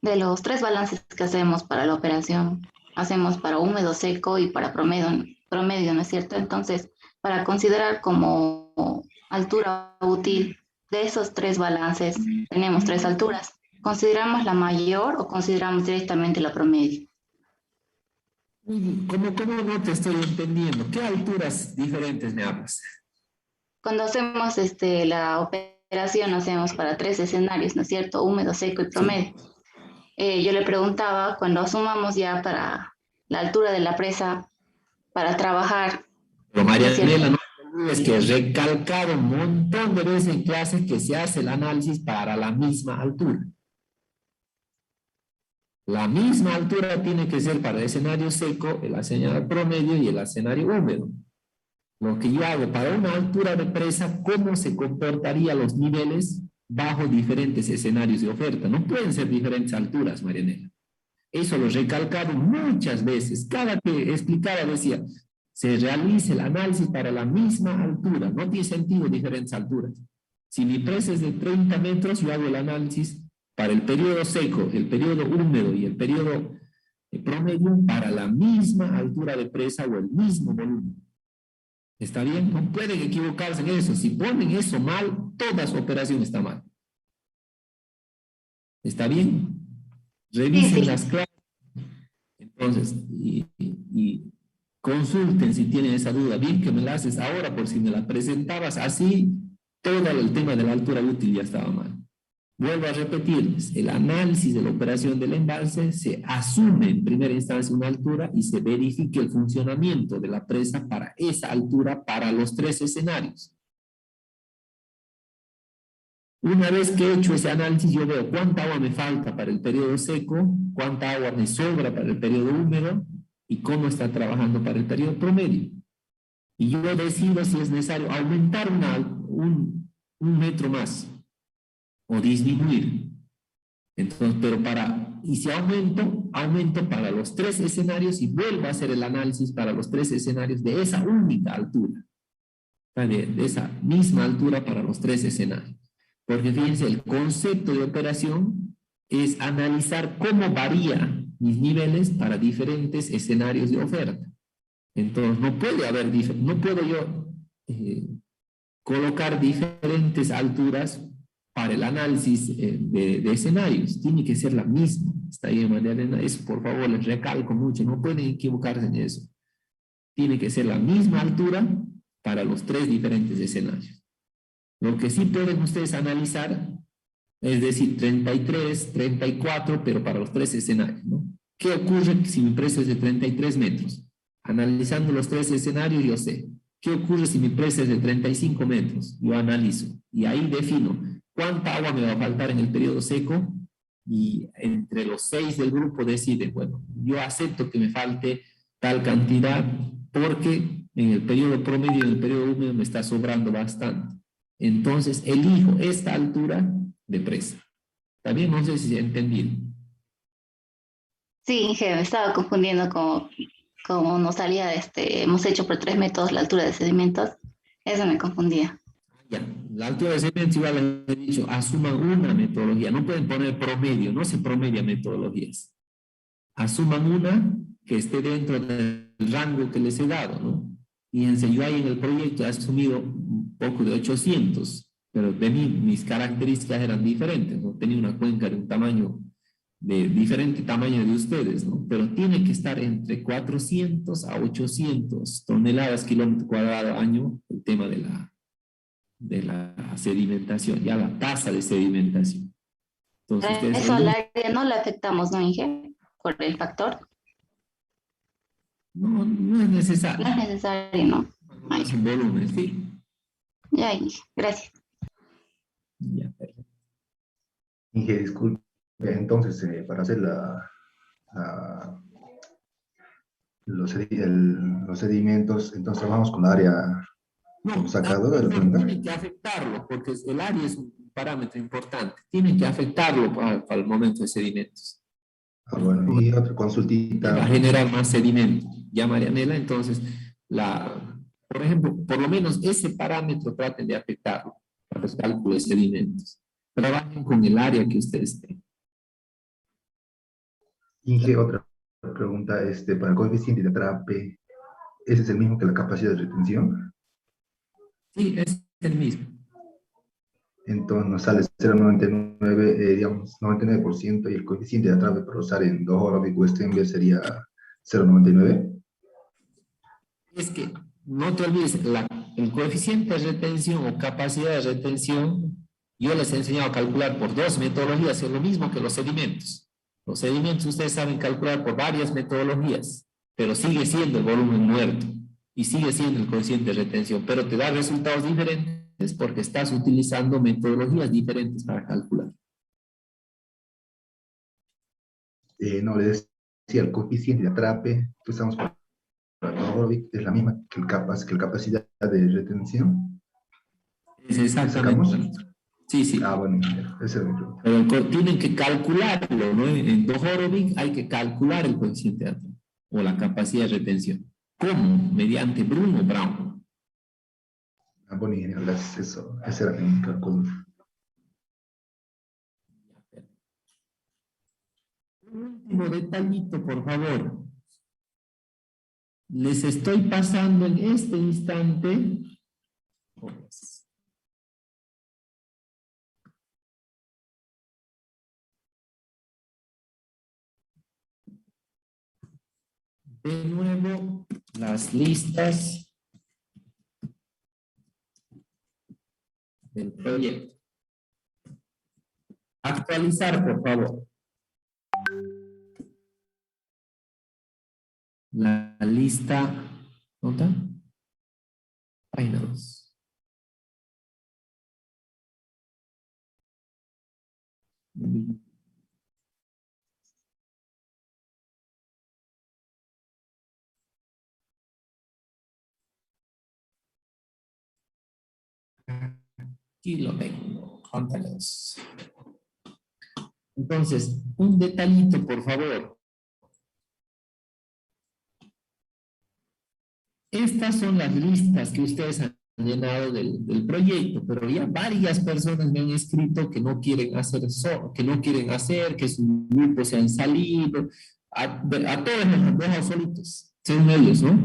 de los 3 balances que hacemos para la operación. Hacemos para húmedo, seco y para promedio, ¿no es cierto? Entonces, para considerar como altura útil de esos 3 balances, tenemos 3 alturas. ¿Consideramos la mayor o consideramos directamente la promedio? ¿Cómo no te estoy entendiendo? ¿Qué alturas diferentes me hablas? Cuando hacemos la operación, hacemos para 3 escenarios, ¿no es cierto? Húmedo, seco y Sí. promedio. Yo le preguntaba, cuando asumamos ya para la altura de la presa, para trabajar, Pero ¿no es cierto? Marianela, no te olvides que he recalcado un montón de veces en clase que se hace el análisis para la misma altura. La misma altura tiene que ser para el escenario seco, el escenario promedio y el escenario húmedo. Lo que yo hago para una altura de presa, ¿cómo se comportarían los niveles bajo diferentes escenarios de oferta? No pueden ser diferentes alturas, Marianela. Eso lo he recalcado muchas veces. Cada que explicaba decía, se realiza el análisis para la misma altura. No tiene sentido diferentes alturas. Si mi presa es de 30 metros, yo hago el análisis para el periodo seco, el periodo húmedo y el periodo promedio para la misma altura de presa o el mismo volumen. ¿Está bien? No pueden equivocarse en eso. Si ponen eso mal, toda su operación está mal. ¿Está bien? Sí, Revisen sí. las clases. Entonces, y consulten si tienen esa duda. Bien que me la haces ahora, por si me la presentabas así, todo el tema de la altura útil ya estaba mal. Vuelvo a repetirles, el análisis de la operación del embalse se asume en primera instancia una altura y se verifica el funcionamiento de la presa para esa altura para los 3 escenarios. Una vez que he hecho ese análisis, yo veo cuánta agua me falta para el periodo seco, cuánta agua me sobra para el periodo húmedo y cómo está trabajando para el periodo promedio. Y yo decido si es necesario aumentar un metro más o disminuir. Entonces, y si aumento para los 3 escenarios y vuelvo a hacer el análisis para los 3 escenarios de esa única altura, de esa misma altura para los 3 escenarios. Porque fíjense, el concepto de operación es analizar cómo varían mis niveles para diferentes escenarios de oferta. Entonces, no puedo yo colocar diferentes alturas para el análisis de escenarios. Tiene que ser la misma. Está bien, María Elena, eso por favor les recalco mucho, no pueden equivocarse en eso. Tiene que ser la misma altura para los 3 diferentes escenarios. Lo que sí pueden ustedes analizar, es decir, 33, 34, pero para los 3 escenarios, ¿no? ¿Qué ocurre si mi presa es de 33 metros? Analizando los 3 escenarios, yo sé. ¿Qué ocurre si mi presa es de 35 metros? Yo analizo. Y ahí defino cuánta agua me va a faltar en el periodo seco y entre los 6 del grupo decide, bueno, yo acepto que me falte tal cantidad porque en el periodo promedio y en el periodo húmedo me está sobrando bastante. Entonces, elijo esta altura de presa. También no sé si se ha entendido. Sí, Inge, me estaba confundiendo como nos salía, hemos hecho por 3 métodos la altura de sedimentos. Eso me confundía. Ya, la altura de sedimentos, igual les he dicho, asuman una metodología, no pueden poner promedio, no se promedia metodologías. Asuman una que esté dentro del rango que les he dado, ¿no? Fíjense, yo ahí en el proyecto he asumido un poco de 800, pero de mí, mis características eran diferentes, ¿no? Tenía una cuenca de un tamaño, de diferente tamaño de ustedes, ¿no? Pero tiene que estar entre 400 a 800 toneladas kilómetro cuadrado año, el tema de la sedimentación, ya la tasa de sedimentación. Entonces, Para ustedes, eso al área no le afectamos, ¿no, Inge? Por el factor. no es No es necesario, necesario, ¿no? no Ay, es un volumen, sí. ya, Inge, gracias. Ya, perfecto. Inge, disculpe, entonces, para hacer la- los sedimentos, entonces trabajamos con la área como No, sacado de la cuenca. tienen que afectarlo, porque el área es un parámetro importante. Tienen que afectarlo para el momento de sedimentos. Ah, bueno, y otra Va a consultita. generar más sedimento. Ya, Marianela, entonces, por ejemplo, por lo menos ese parámetro traten de afectarlo para los cálculos de sedimentos. Trabajen con el área que ustedes tengan. Inge, otra pregunta, para el coeficiente de atrape, ¿ese es el mismo que la capacidad de retención? Sí, es el mismo. Entonces nos sale 0,99, digamos, 99%, y el coeficiente de atrape para usar en 2 horas de Westenberg sería 0,99. Es que no te olvides, el coeficiente de retención o capacidad de retención, yo les he enseñado a calcular por dos metodologías, es lo mismo que los sedimentos. Los sedimentos ustedes saben calcular por varias metodologías, pero sigue siendo el volumen muerto y sigue siendo el coeficiente de retención, pero te da resultados diferentes porque estás utilizando metodologías diferentes para calcular. No, le decía, el coeficiente de atrape que usamos para Orbic es la misma que que la capacidad de retención Es que sacamos. exactamente. Sí, Ah, sí. bueno, esa es mi pregunta. Pero tienen que calcularlo, ¿no? En Dvořáček hay que calcular el coeficiente de atracción o la capacidad de retención. ¿Cómo? Mediante Bruno Brown. Ah, bueno, genial, gracias, ese era mi cálculo. Un último detallito, por favor. Les estoy pasando en este instante. De nuevo, las listas del proyecto. Actualizar, por favor. La lista, ¿nota? Página 2. Aquí lo tengo, contanos. Entonces, un detallito, por favor. Estas son las listas que ustedes han llenado del proyecto, pero ya varias personas me han escrito que no quieren hacer eso, que no quieren hacer, que sus grupos se han salido, a todos nos han dejado solitos, según ellos, ¿no?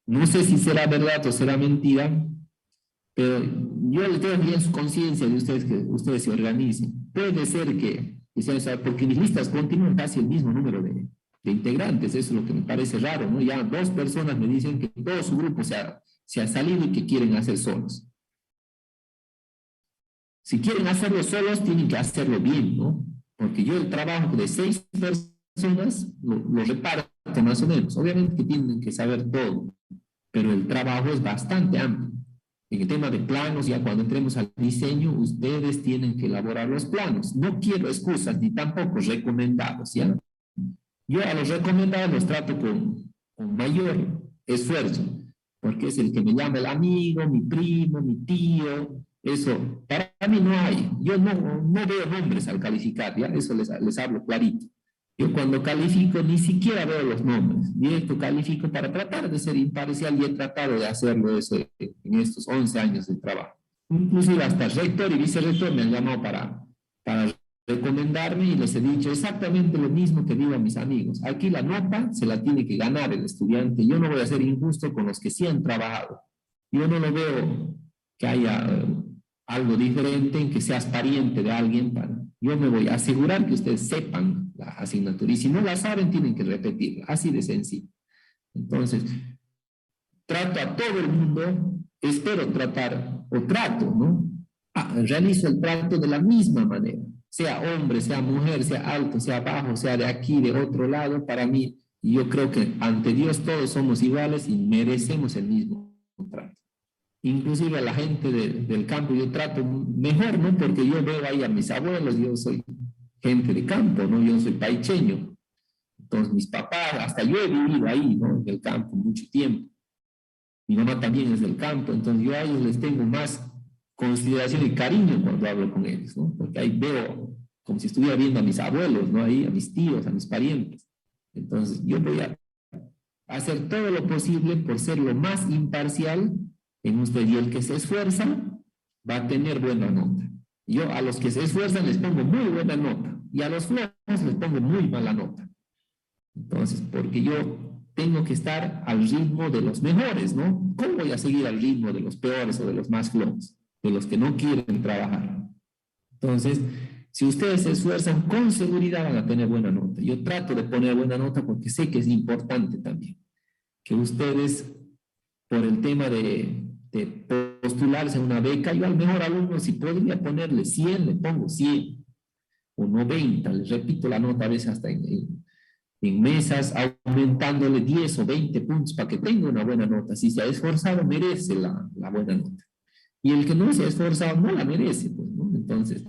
No sé si será verdad o será mentira, pero yo les tengo bien su conciencia de ustedes que ustedes se organicen. Puede ser que sea eso, porque mis listas continúan casi el mismo número de integrantes, eso es lo que me parece raro, ¿no? Ya dos personas me dicen que todo su grupo se ha salido y que quieren hacer solos. Si quieren hacerlo solos, tienen que hacerlo bien, ¿no? Porque yo el trabajo de 6 personas lo reparto más o menos. Obviamente que tienen que saber todo, pero el trabajo es bastante amplio. En el tema de planos, ya cuando entremos al diseño, ustedes tienen que elaborar los planos. No quiero excusas ni tampoco recomendados, ¿ya? Yo a los recomendados los trato con mayor esfuerzo, porque es el que me llama el amigo, mi primo, mi tío, eso. Para mí no hay, yo no veo nombres al calificar, ¿ya? Eso les hablo clarito. Yo cuando califico ni siquiera veo los nombres, directo califico para tratar de ser imparcial y he tratado de hacerlo eso en estos 11 años de trabajo. Inclusive hasta rector y vicerrector me han llamado para recomendarme y les he dicho exactamente lo mismo que digo a mis amigos. Aquí la nota se la tiene que ganar el estudiante. Yo no voy a ser injusto con los que sí han trabajado. Yo no lo veo que haya algo diferente en que seas pariente de alguien. Yo me voy a asegurar que ustedes sepan la asignatura y si no la saben tienen que repetirla, así de sencillo. Entonces, trato a todo el mundo, espero tratar, o trato, ¿no? Realizo el trato de la misma manera, sea hombre, sea mujer, sea alto, sea bajo, sea de aquí, de otro lado, para mí, yo creo que ante Dios todos somos iguales y merecemos el mismo trato. Inclusive a la gente del campo yo trato mejor, ¿no? Porque yo veo ahí a mis abuelos, yo soy gente de campo, ¿no? Yo soy paicheño. Entonces mis papás, hasta yo he vivido ahí, ¿no? En el campo mucho tiempo. Mi mamá también es del campo, entonces yo a ellos les tengo más consideración y cariño cuando hablo con ellos, ¿no? Porque ahí veo como si estuviera viendo a mis abuelos, ¿no? Ahí, a mis tíos, a mis parientes. Entonces yo voy a hacer todo lo posible por ser lo más imparcial en usted, y el que se esfuerza va a tener buena nota. Yo a los que se esfuerzan les pongo muy buena nota y a los flojos les pongo muy mala nota. Entonces, porque yo tengo que estar al ritmo de los mejores, ¿no? ¿Cómo voy a seguir al ritmo de los peores o de los más flojos, de los que no quieren trabajar? Entonces, si ustedes se esfuerzan, con seguridad van a tener buena nota. Yo trato de poner buena nota porque sé que es importante también que ustedes, por el tema de postularse a una beca, yo al mejor alumno, si podría ponerle 100, le pongo 100 o 90, les repito la nota a veces hasta en mesas, aumentándole 10 o 20 puntos para que tenga una buena nota. Si se ha esforzado, merece la buena nota. Y el que no se ha esforzado, no la merece, pues, ¿no? Entonces,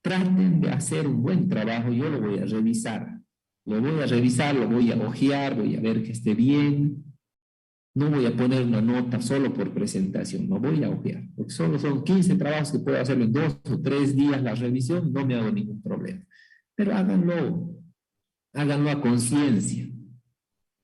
traten de hacer un buen trabajo, yo lo voy a revisar. Lo voy a revisar, lo voy a ojear, voy a ver que esté bien. No voy a poner una nota solo por presentación, no voy a ojear, porque solo son 15 trabajos que puedo hacerlo en 2 o 3 días la revisión, no me hago ningún problema. Pero háganlo a conciencia.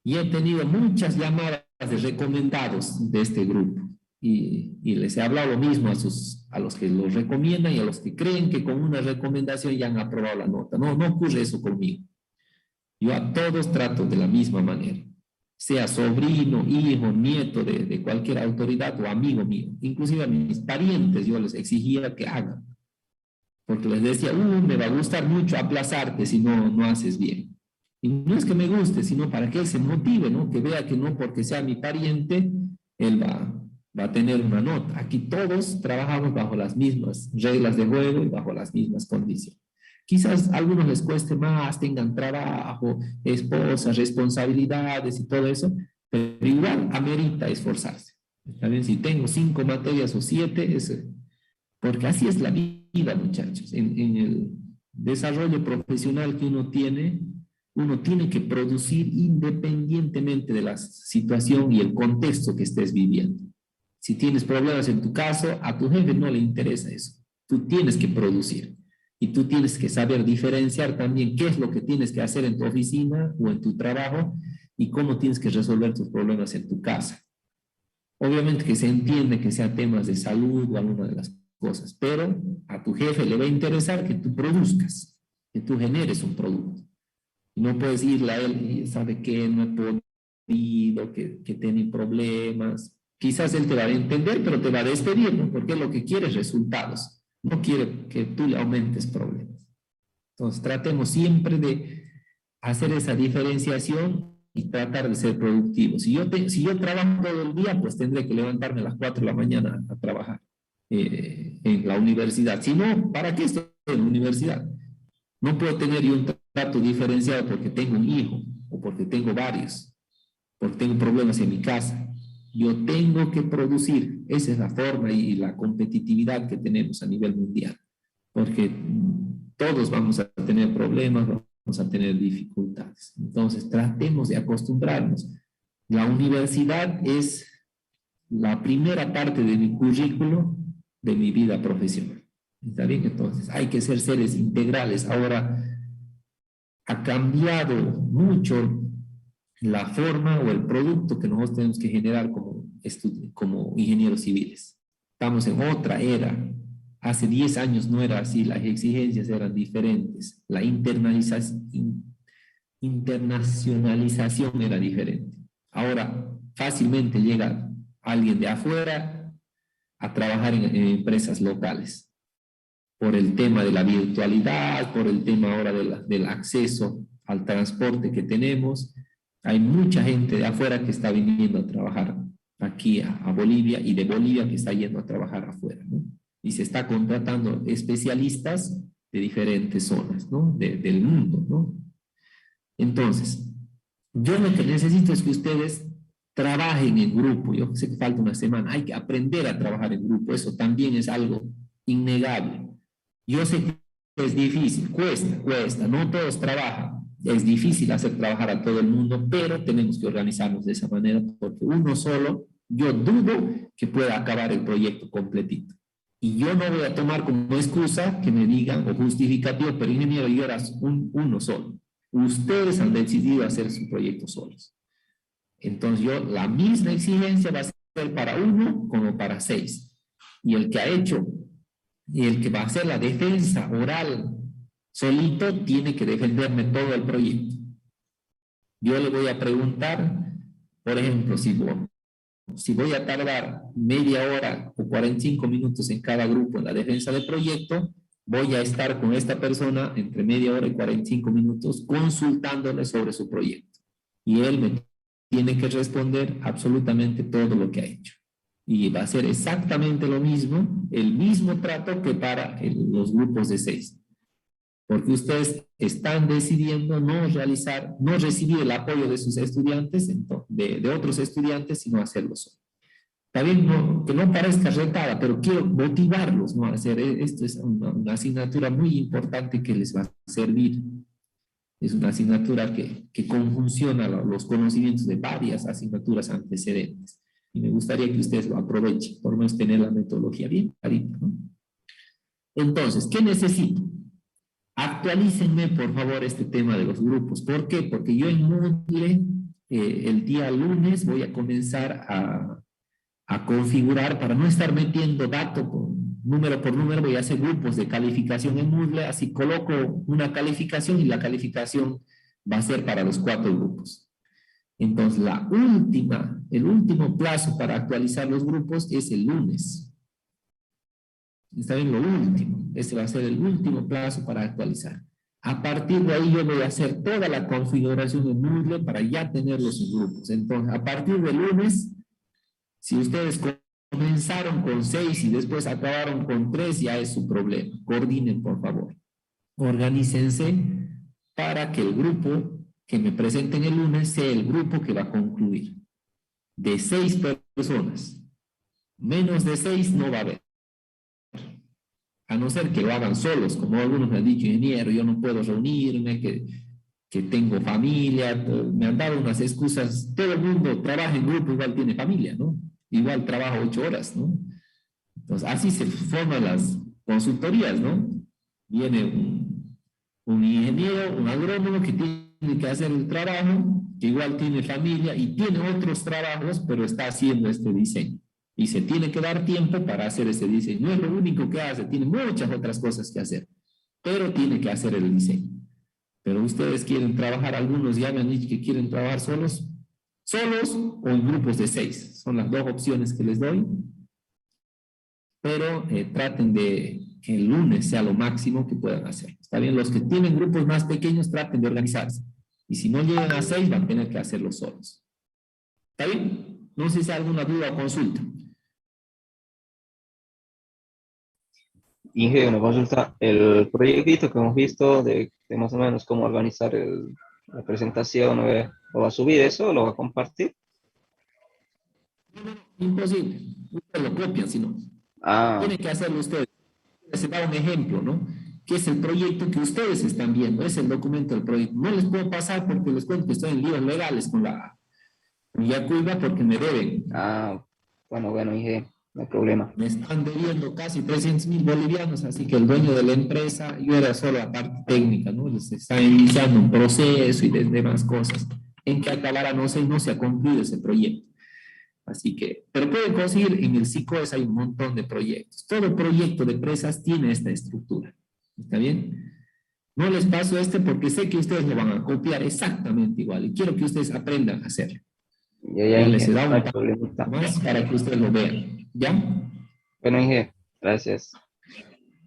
Y he tenido muchas llamadas de recomendados de este grupo y les he hablado lo mismo a los que los recomiendan y a los que creen que con una recomendación ya han aprobado la nota. No ocurre eso conmigo. Yo a todos trato de la misma manera, sea sobrino, hijo, nieto de cualquier autoridad o amigo mío. Inclusive a mis parientes yo les exigía que hagan, porque les decía, me va a gustar mucho aplazarte si no haces bien. Y no es que me guste, sino para que él se motive, ¿no? Que vea que no porque sea mi pariente, él va a tener una nota. Aquí todos trabajamos bajo las mismas reglas de juego y bajo las mismas condiciones. Quizás a algunos les cueste más, tengan trabajo, esposas, responsabilidades y todo eso, pero igual amerita esforzarse. ¿Está bien? Si tengo 5 materias o 7, porque así es la vida, muchachos. En el desarrollo profesional que uno tiene que producir independientemente de la situación y el contexto que estés viviendo. Si tienes problemas en tu caso, a tu jefe no le interesa eso. Tú tienes que producir. Y tú tienes que saber diferenciar también qué es lo que tienes que hacer en tu oficina o en tu trabajo y cómo tienes que resolver tus problemas en tu casa. Obviamente que se entiende que sean temas de salud o alguna de las cosas, pero a tu jefe le va a interesar que tú produzcas, que tú generes un producto. Y no puedes irle a él y sabe que no he podido, que tiene problemas. Quizás él te va a entender, pero te va a despedir, ¿no? Porque lo que quiere es resultados. No quiere que tú le aumentes problemas. Entonces, tratemos siempre de hacer esa diferenciación y tratar de ser productivos. Si yo trabajo todo el día, pues tendré que levantarme a las 4 de la mañana a trabajar en la universidad. Si no, ¿para qué estoy en la universidad? No puedo tener yo un trato diferenciado porque tengo un hijo o porque tengo varios, porque tengo problemas en mi casa. Yo tengo que producir. Esa es la forma y la competitividad que tenemos a nivel mundial. Porque todos vamos a tener problemas, vamos a tener dificultades. Entonces, tratemos de acostumbrarnos. La universidad es la primera parte de mi currículo de mi vida profesional. ¿Está bien? Entonces, hay que ser seres integrales. Ahora, ha cambiado mucho la forma o el producto que nosotros tenemos que generar como ingenieros civiles. Estamos en otra era. Hace 10 años no era así, las exigencias eran diferentes, la internacionalización era diferente. Ahora fácilmente llega alguien de afuera a trabajar en empresas locales, por el tema de la virtualidad, por el tema ahora del acceso al transporte que tenemos. Hay mucha gente de afuera que está viniendo a trabajar aquí a Bolivia, y de Bolivia que está yendo a trabajar afuera, ¿no? Y se está contratando especialistas de diferentes zonas, ¿no? Del mundo, ¿no? Entonces, yo lo que necesito es que ustedes trabajen en grupo. Yo sé que falta una semana, hay que aprender a trabajar en grupo, eso también es algo innegable. Yo sé que es difícil, cuesta, no todos trabajan, es difícil hacer trabajar a todo el mundo, pero tenemos que organizarnos de esa manera, porque uno solo, yo dudo que pueda acabar el proyecto completito. Y yo no voy a tomar como excusa que me digan, o justificativo, pero ingeniero, yo era uno solo. Ustedes han decidido hacer su proyecto solos. Entonces la misma exigencia va a ser para 1 como para 6. Y el que ha hecho, y el que va a hacer la defensa oral solito, tiene que defenderme todo el proyecto. Yo le voy a preguntar, por ejemplo, si voy a tardar media hora o 45 minutos en cada grupo en la defensa del proyecto, voy a estar con esta persona entre media hora y 45 minutos consultándole sobre su proyecto. Y él me tiene que responder absolutamente todo lo que ha hecho. Y va a ser exactamente lo mismo, el mismo trato que para los grupos de 6. Porque ustedes están decidiendo no recibir el apoyo de sus estudiantes, de otros estudiantes, sino hacerlo solo. Está bien, que no parezca retada, pero quiero motivarlos, ¿no? A hacer esto. Es una asignatura muy importante que les va a servir. Es una asignatura que conjunciona los conocimientos de varias asignaturas antecedentes. Y me gustaría que ustedes lo aprovechen, por lo menos tener la metodología bien clarita, ¿no? Entonces, ¿qué necesito? Actualícenme, por favor, este tema de los grupos. ¿Por qué? Porque yo en Moodle, el día lunes, voy a comenzar a configurar, para no estar metiendo dato número por número, voy a hacer grupos de calificación en Moodle, así coloco una calificación y la calificación va a ser para los 4 grupos. Entonces, el último plazo para actualizar los grupos es el lunes. Está bien, lo último. Ese va a ser el último plazo para actualizar. A partir de ahí yo voy a hacer toda la configuración de Moodle para ya tenerlos en grupos. Entonces, a partir del lunes, si ustedes comenzaron con 6 y después acabaron con 3, ya es su problema. Coordinen, por favor. Organícense para que el grupo que me presenten el lunes sea el grupo que va a concluir. De 6 personas. Menos de 6 no va a haber. A no ser que lo hagan solos, como algunos me han dicho, ingeniero, yo no puedo reunirme, que tengo familia, me han dado unas excusas. Todo el mundo trabaja en grupo, igual tiene familia, ¿no? Igual trabaja 8 horas, ¿no? Entonces, así se forman las consultorías, ¿no? Viene un ingeniero, un agrónomo que tiene que hacer el trabajo, que igual tiene familia y tiene otros trabajos, pero está haciendo este diseño. Y se tiene que dar tiempo para hacer ese diseño. No es lo único que hace, tiene muchas otras cosas que hacer, pero tiene que hacer el diseño. Pero ustedes quieren trabajar, algunos ya me han dicho que quieren trabajar solos o en grupos de 6. Son las 2 opciones que les doy. Pero traten de que el lunes sea lo máximo que puedan hacer. Está bien, los que tienen grupos más pequeños traten de organizarse. Y si no llegan a 6, van a tener que hacerlo solos. ¿Está bien? No sé si hay alguna duda o consulta. Inge, una consulta. El proyectito que hemos visto de más o menos cómo organizar la presentación, ¿lo va a subir eso o lo va a compartir? Imposible. Ustedes lo copian, si no. Tienen que hacerlo ustedes. Se da un ejemplo, ¿no? Que es el proyecto que ustedes están viendo, es el documento del proyecto. No les puedo pasar porque les cuento que estoy en líos legales con Yacuiba porque me deben. Bueno, Inge. no hay problema. Me están debiendo casi 300.000 bolivianos, así que el dueño de la empresa, yo era solo la parte técnica, ¿no? Les está iniciando un proceso y demás cosas. En que acabará, no sé, no se ha concluido ese proyecto. Así que, pero pueden conseguir, en el SICOES hay un montón de proyectos. Todo proyecto de empresas tiene esta estructura. ¿Está bien? No les paso porque sé que ustedes lo van a copiar exactamente igual y quiero que ustedes aprendan a hacerlo. Ya, Les he Inge, dado no un hay paso problemita. más para que ustedes lo vean. ¿Ya? Bueno, Inge, gracias.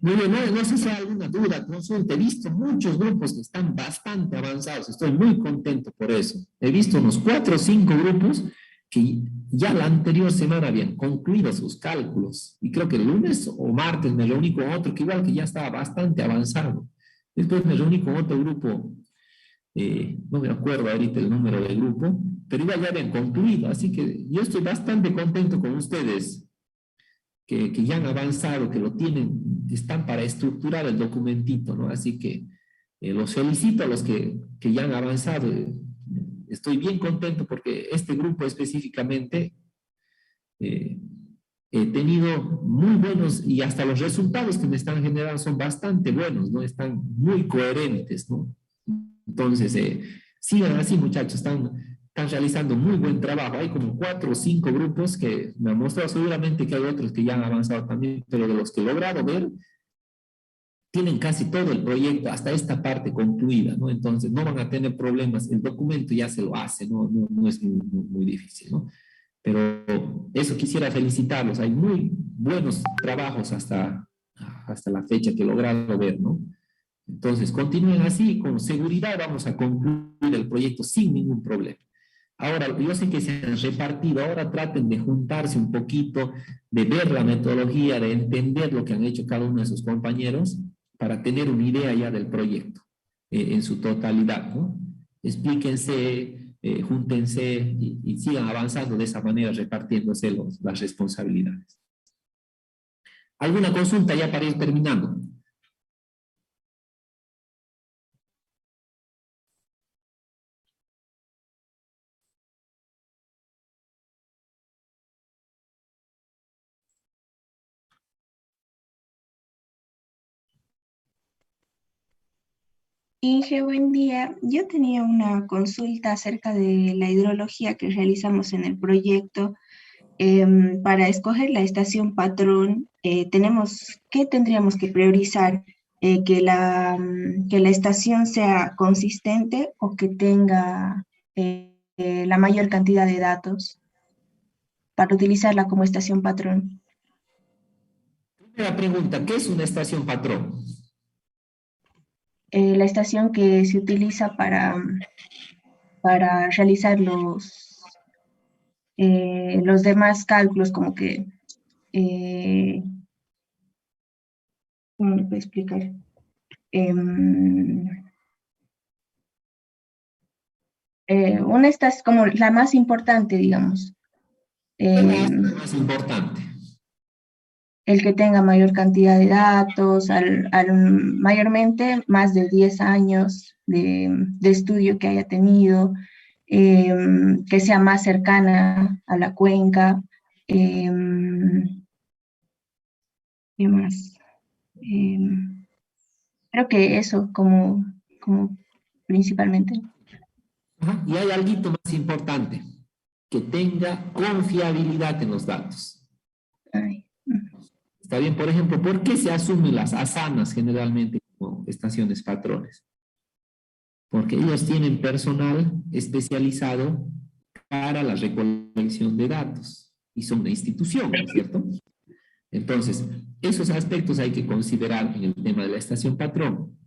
Muy bien, no sé si hay alguna duda, consulta. He visto muchos grupos que están bastante avanzados. Estoy muy contento por eso. He visto unos 4 o 5 grupos que ya la anterior semana habían concluido sus cálculos. Y creo que el lunes o martes me reuní con otro que igual que ya estaba bastante avanzado. Después me reuní con otro grupo, no me acuerdo ahorita el número del grupo, pero igual ya habían concluido. Así que yo estoy bastante contento con ustedes que ya han avanzado, que lo tienen, están para estructurar el documentito, ¿no? Así que los felicito a los que ya han avanzado. Estoy bien contento porque este grupo específicamente he tenido muy buenos y hasta los resultados que me están generando son bastante buenos, ¿no? Están muy coherentes, ¿no? Entonces, sigan así, muchachos, están realizando muy buen trabajo. Hay como 4 o 5 grupos que me han mostrado, seguramente que hay otros que ya han avanzado también, pero de los que he logrado ver, tienen casi todo el proyecto, hasta esta parte concluida, ¿no? Entonces, no van a tener problemas, el documento ya se lo hace, no es muy difícil, ¿no? Pero eso quisiera felicitarlos, hay muy buenos trabajos hasta la fecha que he logrado ver, ¿no? Entonces, continúen así, con seguridad vamos a concluir el proyecto sin ningún problema. Ahora, yo sé que se han repartido, ahora traten de juntarse un poquito, de ver la metodología, de entender lo que han hecho cada uno de sus compañeros, para tener una idea ya del proyecto en su totalidad, ¿no? Explíquense, júntense y sigan avanzando de esa manera, repartiéndose las responsabilidades. ¿Alguna consulta ya para ir terminando? Inge, buen día. Yo tenía una consulta acerca de la hidrología que realizamos en el proyecto. Para escoger la estación patrón, ¿qué tendríamos que priorizar? Que la estación sea consistente o que tenga la mayor cantidad de datos para utilizarla como estación patrón. Primera pregunta, ¿qué es una estación patrón? La estación que se utiliza para realizar los demás cálculos, como que, ¿cómo le puedo explicar? Una esta es como la más importante, digamos. La más importante. El que tenga mayor cantidad de datos, mayormente más de 10 años de estudio que haya tenido, que sea más cercana a la cuenca. ¿Qué más? Creo que eso como principalmente. Ajá. Y hay algo más importante, que tenga confiabilidad en los datos. Ay. Está bien, por ejemplo, ¿por qué se asumen las ASANAs generalmente como estaciones patrones? Porque ellos tienen personal especializado para la recolección de datos y son una institución, ¿no es cierto? Entonces, esos aspectos hay que considerar en el tema de la estación patrón.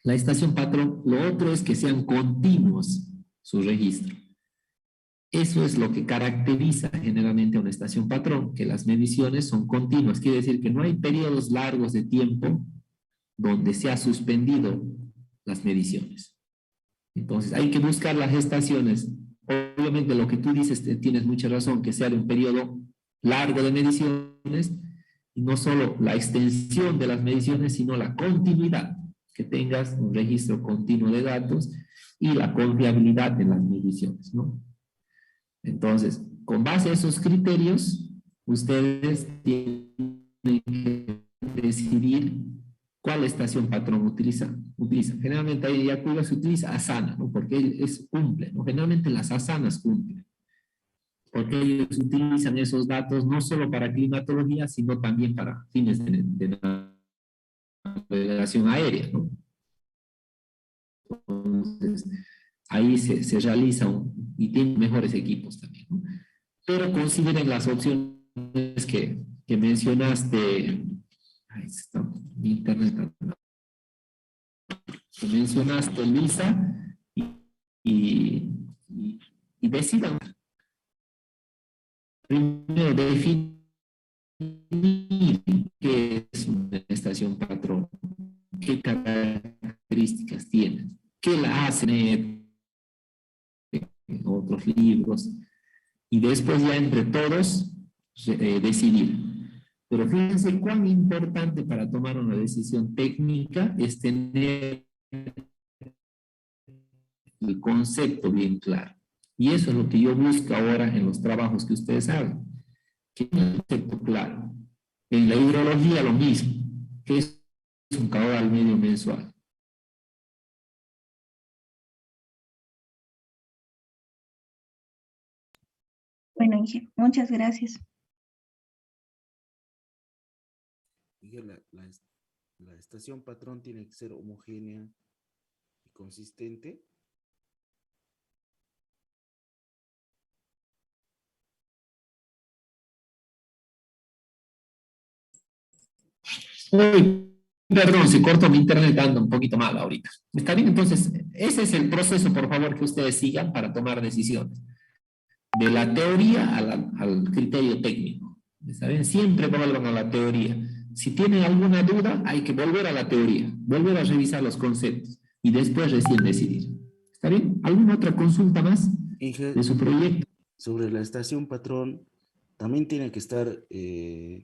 La estación patrón, lo otro es que sean continuos su registro. Eso es lo que caracteriza generalmente a una estación patrón, que las mediciones son continuas. Quiere decir que no hay periodos largos de tiempo donde se ha suspendido las mediciones. Entonces, hay que buscar las estaciones. Obviamente, lo que tú dices, tienes mucha razón, que sea de un periodo largo de mediciones, y no solo la extensión de las mediciones, sino la continuidad, que tengas un registro continuo de datos y la confiabilidad de las mediciones, ¿no? Entonces, con base a esos criterios, ustedes tienen que decidir cuál estación patrón utilizan. Generalmente ahí Yacuiba se utiliza Asana, ¿no? Porque cumple, ¿no? Generalmente las Asanas cumplen, porque ellos utilizan esos datos no solo para climatología, sino también para fines de navegación aérea, ¿no? Entonces, ahí se realiza y tienen mejores equipos también, ¿no? Pero consideren las opciones que mencionaste. Ahí está, mi internet. Que mencionaste, Lisa, y, y decidan. Primero, definir qué es una estación patrón, qué características tiene, qué la hacen en otros libros, y después ya entre todos decidir. Pero fíjense cuán importante para tomar una decisión técnica es tener el concepto bien claro. Y eso es lo que yo busco ahora en los trabajos que ustedes hagan. Que es un concepto claro. En la hidrología lo mismo, que es un caudal medio mensual. Bueno, Inge, muchas gracias. Miguel, la estación patrón tiene que ser homogénea y consistente. Uy, perdón, se cortó mi internet, anda un poquito mal ahorita. Está bien, entonces, ese es el proceso, por favor, que ustedes sigan para tomar decisiones. De la teoría al criterio técnico. ¿Está bien? Siempre vuelvan a la teoría. Si tienen alguna duda, hay que volver a la teoría, volver a revisar los conceptos y después recién decidir. ¿Está bien? ¿Alguna otra consulta más Inge, de su proyecto? sobre la estación patrón, también tiene que estar,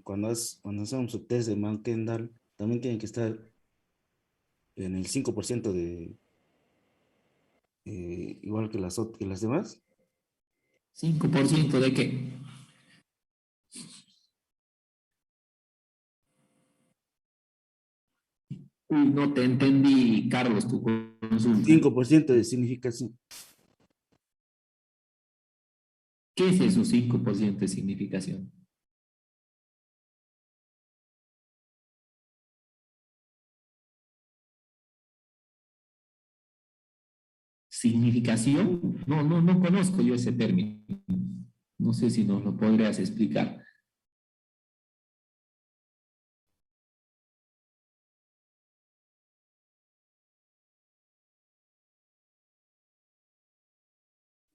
cuando hacemos el test de Mann-Kendall, también tiene que estar en el 5% de, igual que que las demás. ¿5% de qué? Uy, no te entendí, Carlos, tu consulta. 5% de significación. ¿Qué es eso 5% de significación? ¿Significación? No conozco yo ese término. No sé si nos lo podrías explicar.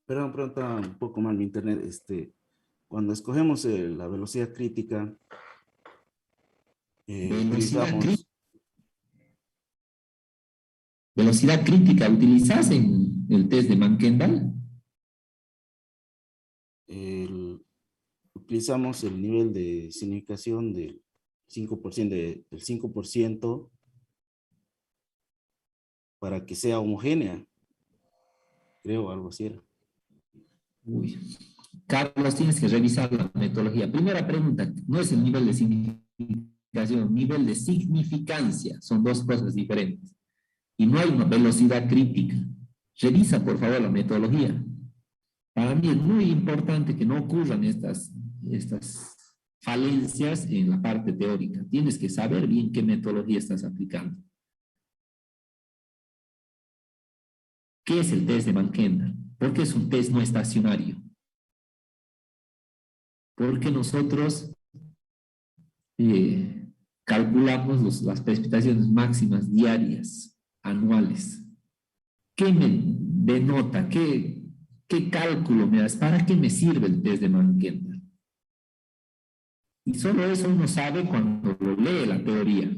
Perdón, pronto un poco mal mi internet. Cuando escogemos la velocidad crítica, utilizamos ¿Velocidad crítica utilizas en el test de Mann-Kendall? utilizamos el nivel de significación del 5%, del 5% para que sea homogénea. Creo, algo así era. Uy. Carlos, tienes que revisar la metodología. Primera pregunta, no es el nivel de significación, nivel de significancia. Son dos cosas diferentes. Y no hay una velocidad crítica. Revisa, por favor, la metodología. Para mí es muy importante que no ocurran estas falencias en la parte teórica. Tienes que saber bien qué metodología estás aplicando. ¿Qué es el test de Mann-Kendall? ¿Por qué es un test no estacionario? Porque nosotros calculamos las precipitaciones máximas diarias, anuales. ¿Qué me denota? ¿Qué cálculo me das? ¿Para qué me sirve el test de Mann-Kendall? Y solo eso uno sabe cuando lo lee la teoría.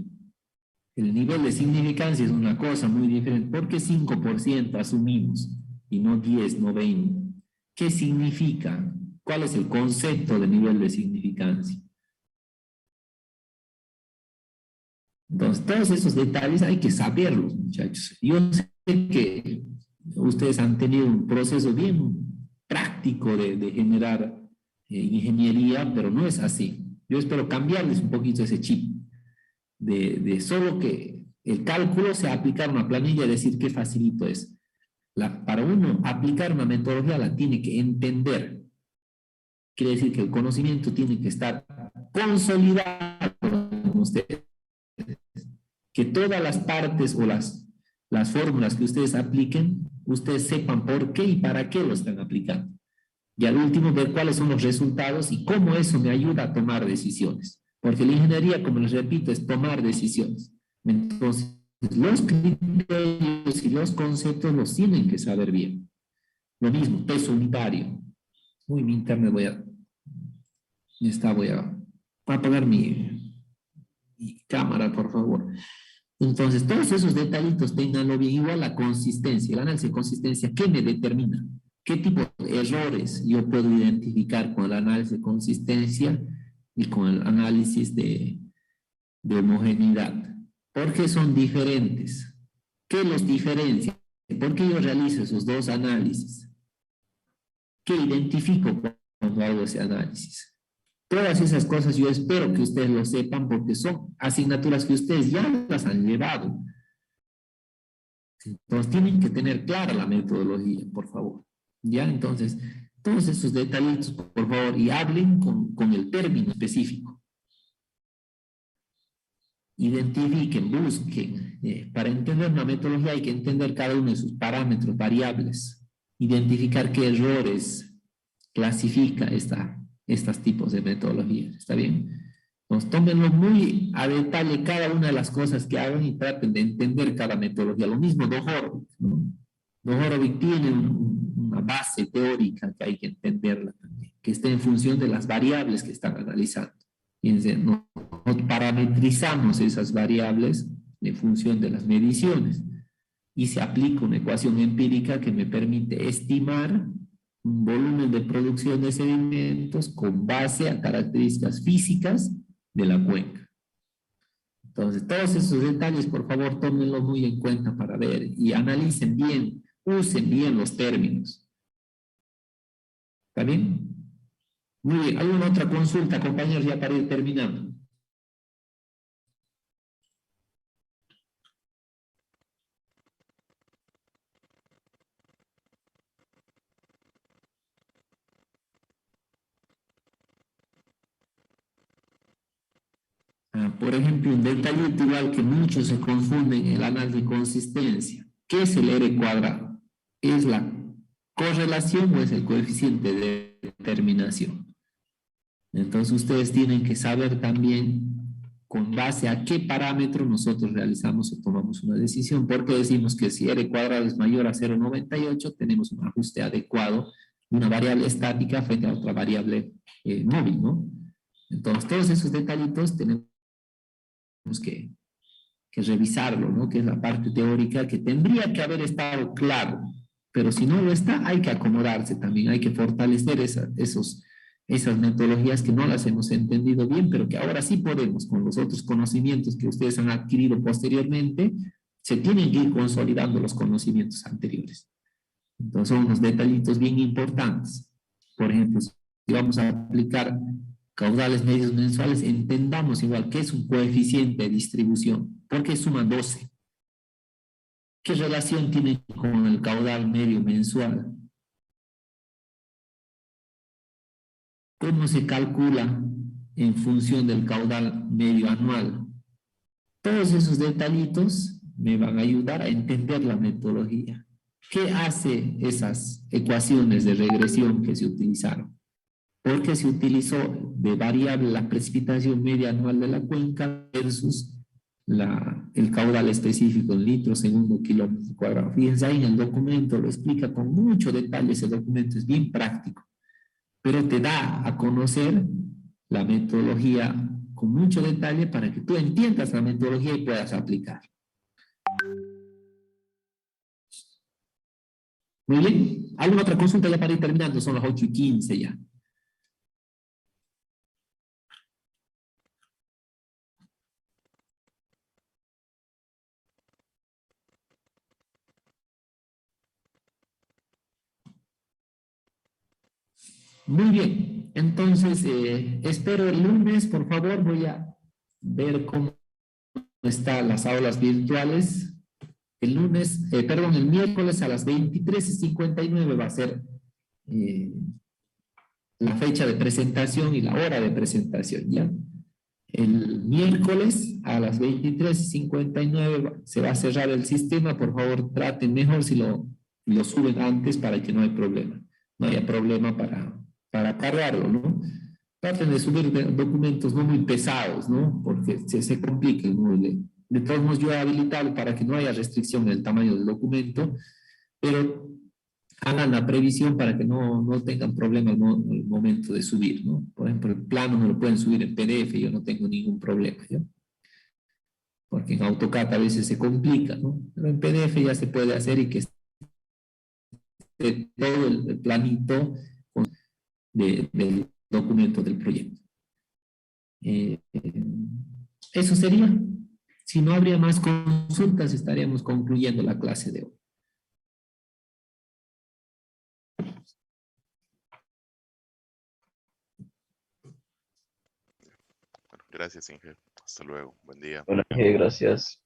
El nivel de significancia es una cosa muy diferente. ¿Por qué 5% asumimos y no 10, no 20? ¿Qué significa? ¿Cuál es el concepto de nivel de significancia? Entonces, todos esos detalles hay que saberlos, muchachos. Yo sé que ustedes han tenido un proceso bien práctico de generar ingeniería, pero no es así. Yo espero cambiarles un poquito ese chip de solo que el cálculo sea aplicar una planilla y decir qué facilito es. Para uno aplicar una metodología la tiene que entender. Quiere decir que el conocimiento tiene que estar consolidado en ustedes. Que todas las partes o las fórmulas que ustedes apliquen, ustedes sepan por qué y para qué lo están aplicando. Y al último, ver cuáles son los resultados y cómo eso me ayuda a tomar decisiones. Porque la ingeniería, como les repito, es tomar decisiones. Entonces, los criterios y los conceptos los tienen que saber bien. Lo mismo, peso unitario. Uy, mi internet voy a apagar mi cámara, por favor. Entonces, todos esos detallitos tenganlo bien. Igual la consistencia, el análisis de consistencia, ¿qué me determina? ¿Qué tipo de errores yo puedo identificar con el análisis de consistencia y con el análisis de homogeneidad? ¿Por qué son diferentes? ¿Qué los diferencia? ¿Por qué yo realizo esos dos análisis? ¿Qué identifico cuando hago ese análisis? Todas esas cosas yo espero que ustedes lo sepan porque son asignaturas que ustedes ya las han llevado. Entonces tienen que tener clara la metodología, por favor. ¿Ya? Entonces, todos esos detallitos, por favor, y hablen con el término específico. Identifiquen, busquen. Para entender una metodología hay que entender cada uno de sus parámetros, variables. Identificar qué errores clasifica estos tipos de metodologías. ¿Está bien? Entonces, tómenlo muy a detalle cada una de las cosas que hagan y traten de entender cada metodología. Lo mismo Dohorovic, ¿no? Dohorovic tiene una base teórica que hay que entenderla también, que está en función de las variables que están analizando. Fíjense, nos parametrizamos esas variables en función de las mediciones y se aplica una ecuación empírica que me permite estimar un volumen de producción de sedimentos con base a características físicas de la cuenca. Entonces, todos esos detalles, por favor, tómenlos muy en cuenta para ver y analicen bien, usen bien los términos. ¿Está bien? Muy bien. ¿Alguna otra consulta, compañeros, ya para ir terminando? Por ejemplo, un detallito igual que muchos se confunden en el análisis de consistencia. ¿Qué es el R cuadrado? ¿Es la correlación o es el coeficiente de determinación? Entonces ustedes tienen que saber también con base a qué parámetro nosotros realizamos o tomamos una decisión. Porque decimos que si R cuadrado es mayor a 0,98, tenemos un ajuste adecuado de una variable estática frente a otra variable móvil, ¿no? Entonces todos esos detallitos tenemos que revisarlo, ¿no? Que es la parte teórica que tendría que haber estado claro, pero si no lo está, hay que acomodarse también, hay que fortalecer esas metodologías que no las hemos entendido bien, pero que ahora sí podemos, con los otros conocimientos que ustedes han adquirido posteriormente, se tienen que ir consolidando los conocimientos anteriores. Entonces son unos detallitos bien importantes. Por ejemplo, si vamos a aplicar caudales medios mensuales, entendamos igual qué es un coeficiente de distribución. ¿Por qué suma 12? ¿Qué relación tiene con el caudal medio mensual? ¿Cómo se calcula en función del caudal medio anual? Todos esos detallitos me van a ayudar a entender la metodología. ¿Qué hace esas ecuaciones de regresión que se utilizaron? Porque se utilizó de variable la precipitación media anual de la cuenca versus el caudal específico en litros segundo kilómetro cuadrado. Fíjense ahí en el documento, lo explica con mucho detalle, ese documento es bien práctico, pero te da a conocer la metodología con mucho detalle para que tú entiendas la metodología y puedas aplicar. Muy bien, ¿alguna otra consulta ya para ir terminando? Son las 8:15 ya. Muy bien. Entonces, espero el lunes, por favor, voy a ver cómo están las aulas virtuales. El lunes, perdón, el miércoles a las 23:59 va a ser eh, la fecha de presentación y la hora de presentación, ¿ya? El miércoles a las 23:59 se va a cerrar el sistema. Por favor, traten mejor si lo suben antes para que no haya problema. No haya problema para cargarlo, ¿no? Traten de subir documentos no muy pesados, ¿no? Porque se compliquen, ¿no? De todos modos, yo he habilitado para que no haya restricción en el tamaño del documento, pero hagan la previsión para que no tengan problema al momento de subir, ¿no? Por ejemplo, el plano me lo pueden subir en PDF, yo no tengo ningún problema, ¿ya? Porque en AutoCAD a veces se complica, ¿no? Pero en PDF ya se puede hacer y que esté todo el planito del documento del proyecto. Eso sería. Si no habría más consultas, estaríamos concluyendo la clase de hoy. Bueno, gracias, Inge. Hasta luego. Buen día. Bueno, gracias.